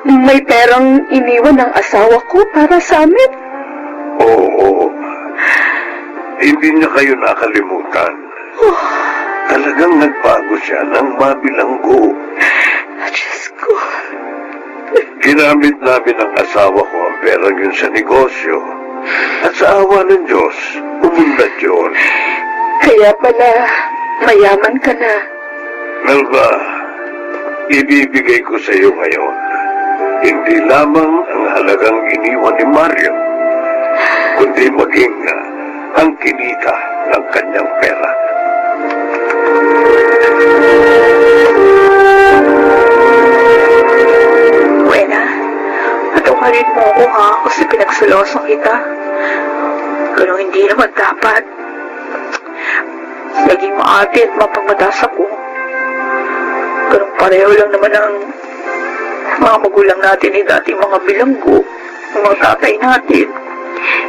may perang iniwan ng asawa ko para sa amin. Oo. Hindi niya kayo nakalimutan. Talagang nagbago siya ng mabilanggo. Diyos ko. Ginamit namin ang asawa ko ang perang yun sa negosyo. At sa awa ng Diyos, umunlad yun. Kaya pala, mayaman ka na. Melba, ibibigay ko sa iyo ngayon. Hindi lamang ang halagang iniwan ni Mario, kundi maging ang kinita ng kanyang pera. Wena, patawarin mo ako ha kasi pinagsaloso kita. Pero hindi naman dapat. Naging maati at mapagmatas ako. Pero pareho lang naman ang mga magulang natin ni dating mga bilanggo, ang mga tatay natin.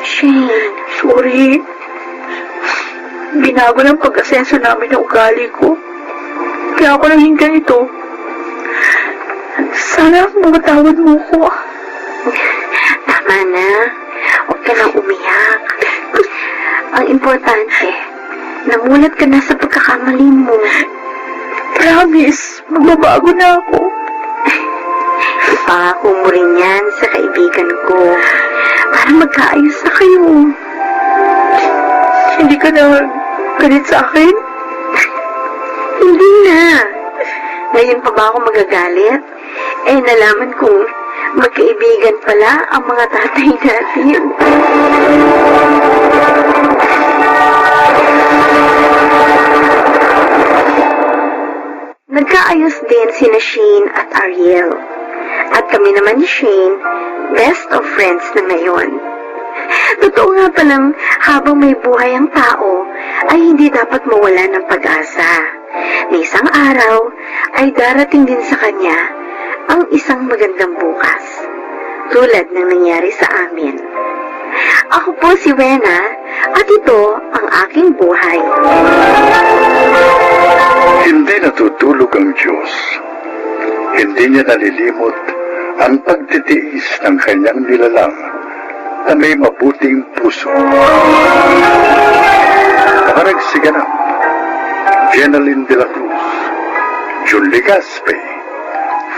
Shane, Sorry. Binago ng pag-asenso namin ng ugali ko. Kaya ako naging ganito. Sana mamatawad mo ko. tama na. Huwag ka nang umiyak. Ang importante, namulat ka na sa pagkakamali mo. Promise, magbabago na ako. Ipangako mo rin yan sa kaibigan ko para magkaayos na kayo. Hindi ka na galit sa akin? Hindi na. Ngayon pa ba ako magagalit? Nalaman kong magkaibigan pala ang mga tatay natin. Nagkaayos din sina Shane at Ariel. At kami naman ni Shane, best of friends na ngayon. Totoo nga palang habang may buhay ang tao, ay hindi dapat mawala ng pag-asa. Na isang araw ay darating din sa kanya ang isang magandang bukas. Tulad ng nangyari sa amin. Ako po si Wena at ito ang aking buhay. Hindi natutulog ang Diyos. Hindi niya nalilimot ang pagtitiis ng kanyang nilalang na may mabuting puso. Nakaragsiganap, Jenaline de la Cruz, Jun Legaspi,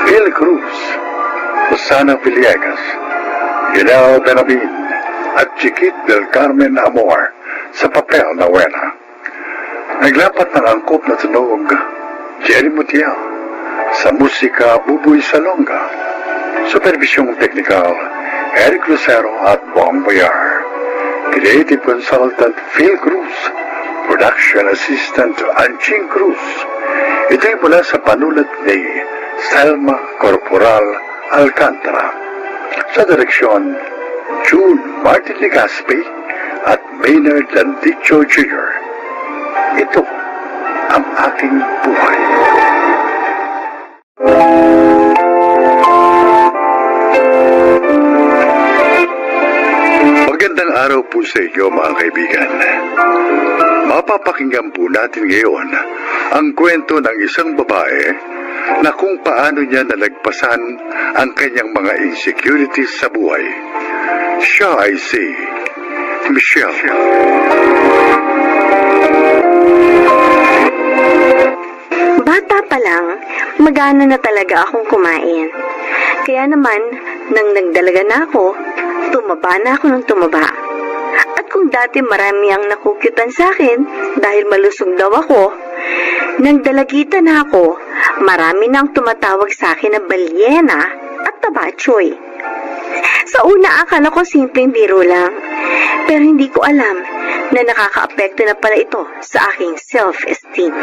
Phil Cruz, Rosana Villegas, Ginel Benabin, at Chiquit del Carmen Amor sa papel na Wena. Naglapat ng angkop na tunog, Jerry Mutiel, sa musika Buboy Salonga, supervisyong teknikal, Eric Lucero at Bong Boyar, creative consultant Phil Cruz, production assistant Anching Cruz. Ito'y mula sa panulat ni Selma Corporal Alcantara, sa direksyon June Martin Legaspi at Maynard Landicho Jr. Ito ang aking buhay. Magandang araw po sa inyo mga kaibigan. Mapapakinggan po natin ngayon ang kwento ng isang babae na kung paano niya nalagpasan ang kanyang mga insecurities sa buhay. Siya ay si Michelle. Bata pa lang, magana na talaga akong kumain. Kaya naman, nang nagdalaga na ako, tumaba na ako ng tumaba. At kung dati marami ang nakukyutan sa akin dahil malusog daw ako, nang dalagitan na ako, marami nang tumatawag sa akin na balyena at tabachoy. Sa una akala ko simpleng biro lang, pero hindi ko alam na nakakaapekto na pala ito sa aking self-esteem.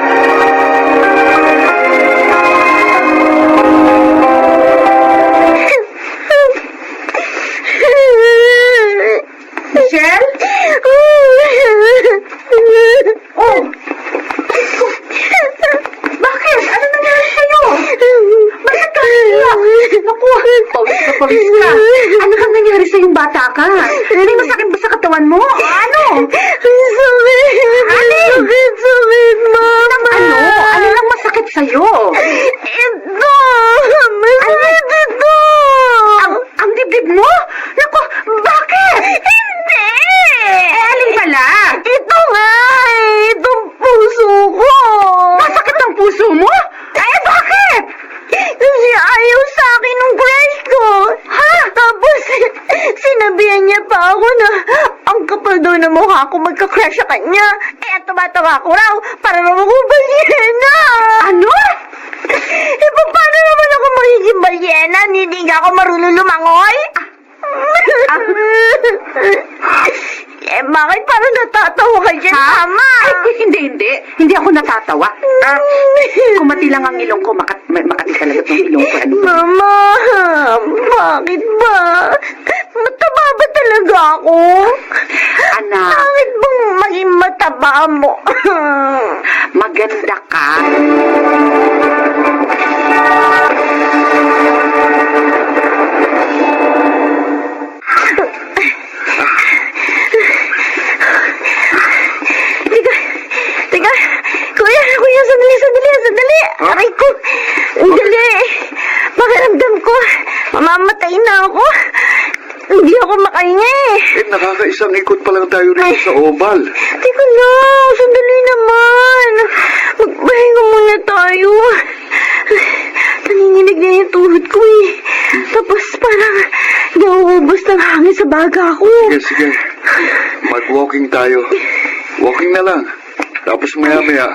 Michelle? Oh! Bakit? Ano nangyari sa'yo? Bakit ka iiyak? Naku, pawis na pawis ka. Ano kang nangyari sa'yong bata ka? May masakit ba sa katawan mo? Ano? Sakit, mama. Ano? Ano lang masakit sa'yo? Ito! Masakit ito! Ang dibdib mo? Naku, bakit? Hindi! Alin pala? Ito nga! Itong puso ko! Masakit ang puso mo? Bakit? Kasi ayaw sa akin ng crush ko. Ha? Tapos, sinabihan niya pa ako na ang kapal daw na mukha ko magka-crush sa kanya. Kaya tumatawa ko raw para naman ako balyena. Ano? Paano naman ako magiging balyena? Hindi nga ako marunong lumangoy? Bakit parang natatawa ka dyan, Mama? Ay, hindi. Hindi ako natatawa. Kumati lang ang ilong ko. Makati talaga itong ilong ko. Ano ba? Mama, bakit ba? Mataba ba talaga ako? Anak, Bakit bang maging mataba mo? maganda ka. Teka, kuya, sandali. Aray ko, dali. Pakiramdam ko, mamamatay na ako. Hindi ako makahinga eh. Nakakaisang ikot pa lang tayo rito sa oval. Teka lang, sandali naman. Magpahinga muna tayo. Nanginginig na yung tuhod ko eh. Tapos parang nauubos ng hangin sa baga ko. Sige. Mag-walking tayo. Walking na lang. Tapos maya-maya,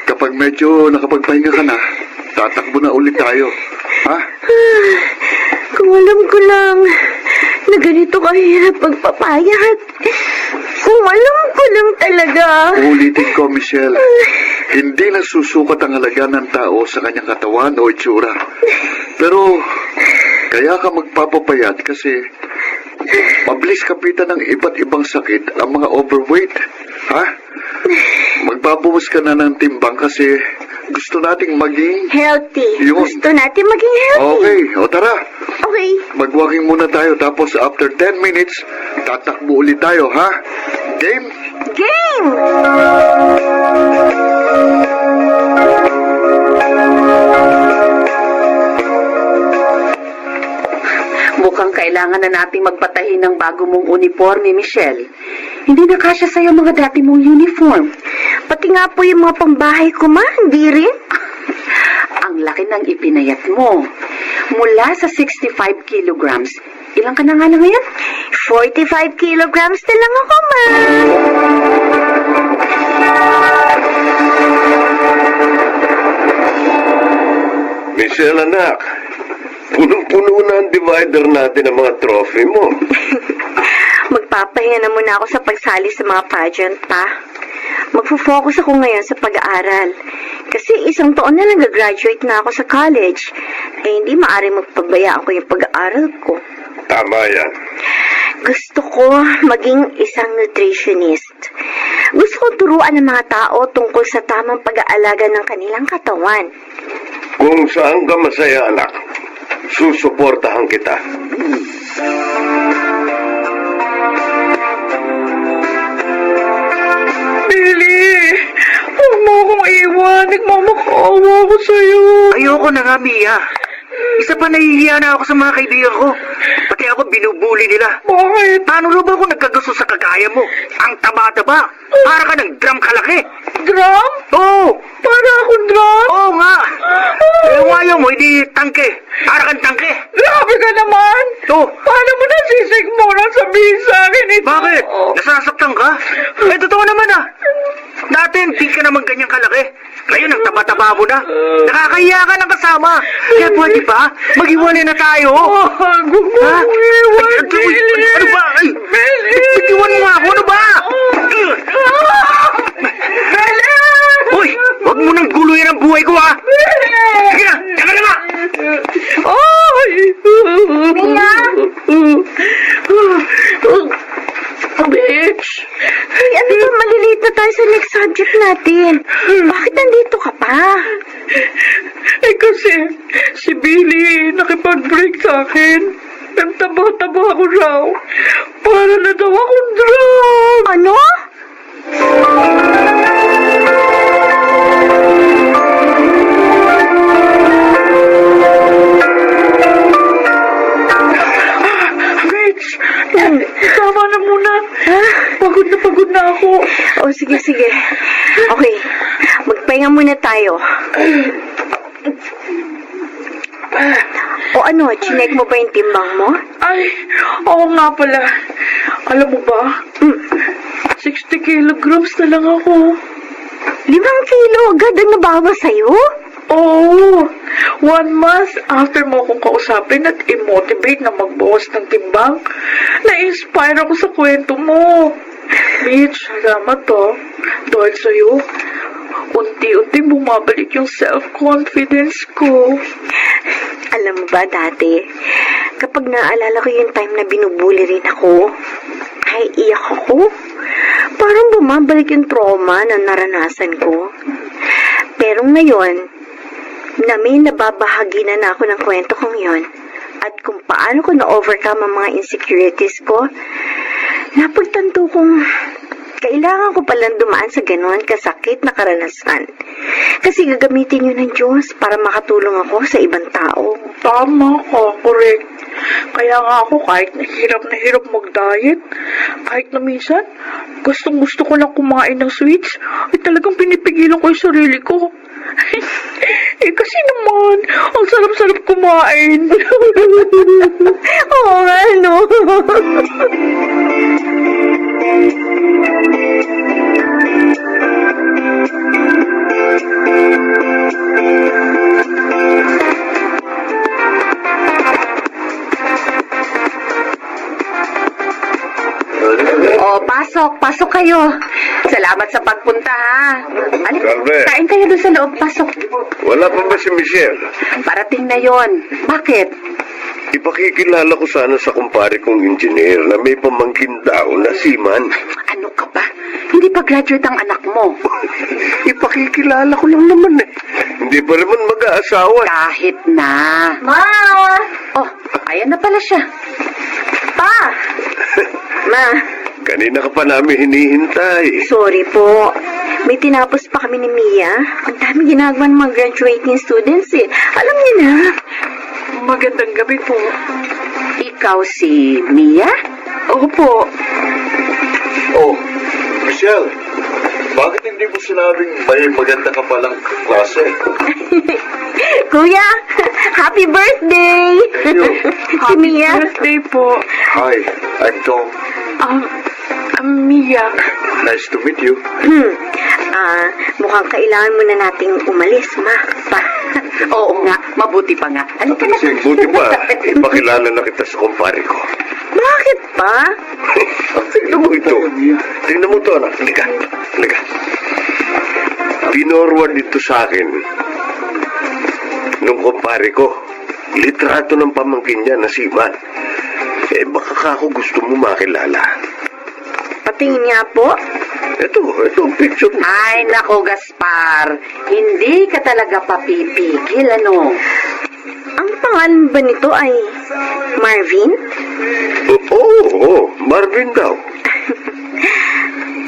kapag medyo nakapagpahinga ka na, tatakbo na ulit tayo. Ha? Kung alam ko lang na ganito kahirap magpapayat. Kung alam ko lang talaga. Ulitin ko, Michelle. Hindi na susukat ang halaga ng tao sa kanyang katawan o itsura. Pero, kaya ka magpapapayat kasi mabilis kapitan ng iba't ibang sakit ang mga overweight. Ha? Magbabawas ka na ng timbang kasi gusto nating maging... Healthy. Yun. Gusto natin maging healthy. Okay, o tara. Okay. Mag-walking muna tayo tapos after 10 minutes, tatakbo ulit tayo, ha? Game? Game! Mukhang kailangan na nating magpatahi ng bago mong uniforme, Michelle. Hindi na kasya sa'yo mga dati mong uniform. Pati nga po yung mga pambahay ko, ma, hindi rin. Ang laki ng ipinayat mo. Mula sa 65 kilograms, ilang ka na nga na ngayon? 45 kilograms na lang ako, ma. Michelle, anak, punong-puno na ang divider natin ng mga trophy mo. Magpapahinga na muna ako sa pagsali sa mga pageant, pa. Magfo-focus ako ngayon sa pag-aaral. Kasi 1 taon na lang gagraduate na ako sa college. Hindi maaari magpabayaan ko yung pag-aaral ko. Tama yan. Gusto ko maging isang nutritionist. Gusto ko turuan ng mga tao tungkol sa tamang pag-aalaga ng kanilang katawan. Kung saan ka masaya, anak, susuportahan kita. Billy! Huwag mo akong iwan. Nagmamakaawa ako sa'yo. Ayoko na nga, Mia. Isa pa nahihiya na ako sa mga kaibigan ko. Pati ako binubuli nila. Bakit? Paano na ba ako nagkagusto sa kagaya mo? Ang taba-taba. Para ka ng drum kalaki. Drum? Oo. Para akong drum? Oo nga. Yung ayaw mo, hindi tangke. Para kang tangke. Grabe ka naman! Oo. Paano mo nasisigmuran sabihin sa akin ito? Bakit? Nasasaktan ka? Eh, totoo naman ah. Dati hindi ka naman ganyan kalaki. Ngayon, ang taba-taba mo na. Nakakahiya ka ng kasama. Kaya pwede ba? Mag-iwalay na tayo. Ha? Ano ba? Ay, bitiwan mo nga ako. Ano ba? Uy, huwag mo nang guluhin ang buhay ko ha. Sige na, teka na nga. Mia? Bitch! Ay, ano ba? Malilate na tayo sa next subject natin. Bakit nandito ka pa? Eh kasi, si Billy nakipag-break sa akin. Nagtaba-taba ako raw. Para na daw akong drum. Ano? Bitch! Tama na muna. Pagod na ako. O, sige. Okay, magpahinga muna tayo. O ano, chinek mo ba yung timbang mo? Ay, oo nga pala. Alam mo ba? 60 kilograms na lang ako. 5 kilo agad ang nabawas sa'yo? Oo. 1 month after mo akong kausapin at i-motivate na magbawas ng timbang, na-inspire ako sa kwento mo. Mitch, salamat to. Dahil sa'yo, unti-unti bumabalik yung self-confidence ko. Alam mo ba dati, kapag naalala ko yung time na binubuli rin ako, ay iyak ako. Parang bumabalik yung trauma na naranasan ko. Pero ngayon, na may nababahagi na ako ng kwento kong yon at kung paano ko na-overcome ang mga insecurities ko, napagtanto kong kailangan ko palang dumaan sa ganon kasakit na karanasan. Kasi gagamitin yun ng Diyos para makatulong ako sa ibang tao. Tama ka, correct. Kaya nga ako kahit na hirap mag-diet, kahit na minsan, gusto ko lang kumain ng sweets, ay talagang pinipigilan ko yung sarili ko. Eh kasi naman, ang sarap-sarap kumain. Oo nga, no? Pasok kayo. Salamat sa pagpunta, ha? Alin, Carmen. kain kayo doon sa loob. Pasok. Wala pa ba si Michelle? Parating na yon. Bakit? Ipakikilala ko sana sa kumpare kong engineer na may pamangkin daw na seaman. Ano ka ba? Hindi pa graduate ang anak mo. Ipakikilala ko lang naman eh. Hindi pa naman mag-aasawa. Kahit na. Ma! Oh, ayan na pala siya. Pa! Ma, Kanina ka pa namin hinihintay. sorry po. May tinapos pa kami ni Mia. Ang dami ginagawa ng mga graduating students eh. Alam niyo na. Magandang gabi po. Ikaw si Mia? Opo. Oh, Michelle, bakit hindi mo sinabing may maganda ka palang klase? Kuya, happy birthday! Si Mia. Birthday po. Hi, I'm Tom. Mia. Nice to meet you. Mukhang kailangan muna nating umalis, ma. Pa. Oo nga, mabuti pa nga. Halika na. Buti pa, ipakilala na kita sa kumpare ko. Bakit pa? Tingnan mo ito. Tingnan mo ito, anak. Halika. Pinorward dito sa akin nung kumpare ko. Litrato ng pamangkin niya na seaman. Eh, baka ka ako gusto mo makilala. Patingin niya po. Ito ang picture mo. Ay, nako, Gaspar. Hindi ka talaga papipigil, ano? Ang pangalan ba nito ay Marvin? Oo, Marvin daw.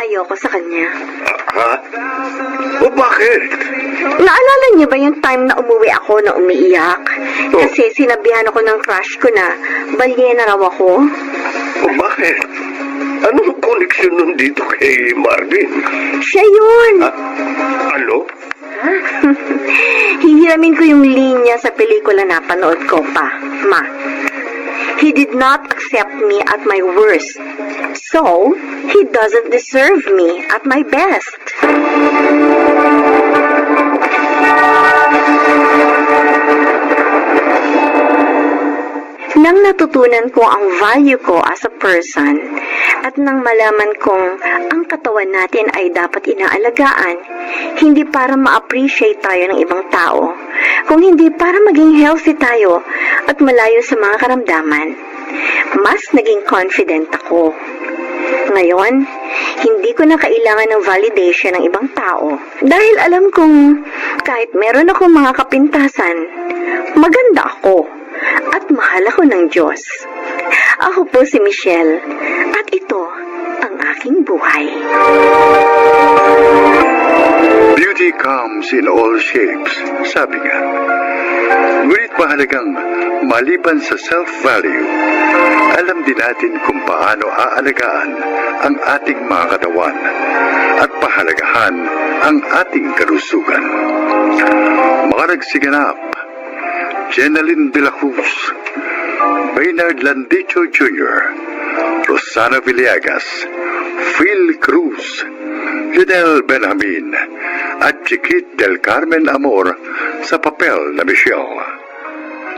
Ayoko sa kanya. Ha? O bakit? Naalala niyo ba yung time na umuwi ako na umiiyak? Kasi sinabihan ako ng crush ko na balyena raw ako. O bakit? Anong koneksyon nun dito kay Marvin? Siya yun! Ano? Hihiramin ko yung linya sa pelikula na panood ko pa, Ma. He did not accept me at my worst. So, he doesn't deserve me at my best. Nang natutunan ko ang value ko as a person at nang malaman kong ang katawan natin ay dapat inaalagaan, hindi para ma-appreciate tayo ng ibang tao, kung hindi para maging healthy tayo at malayo sa mga karamdaman, mas naging confident ako. Ngayon, hindi ko na kailangan ng validation ng ibang tao dahil alam kong kahit meron akong mga kapintasan, maganda ako at mahal ako ng Diyos. Ako po si Michelle at ito ang aking buhay. Beauty comes in all shapes, sabi nga. Ngunit mahalagang maliban sa self-value, alam din natin kung paano aalagaan ang ating mga katawan at pahalagahan ang ating kalusugan. Mga nagsiganap, Jenaline de la Cruz, Maynard Landicho Jr., Rosana Villegas, Phil Cruz, Lionel Benjamin, at Chiquit del Carmen Amor sa papel na Michelle.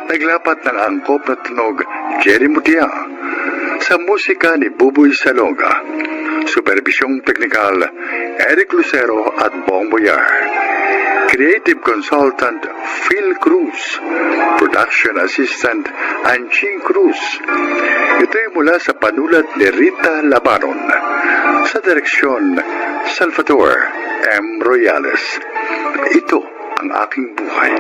Naglapat ng angkop na tunog Jerry Mutia sa musika ni Buboy Salonga, supervisyong teknikal Eric Lucero at Bong Boyar, creative consultant Phil Cruz, production assistant Anching Cruz. Ito'y mula sa panulat ni Rita Labanon, sa direksyon Salvador M. Royales. Ito ang aking buhay.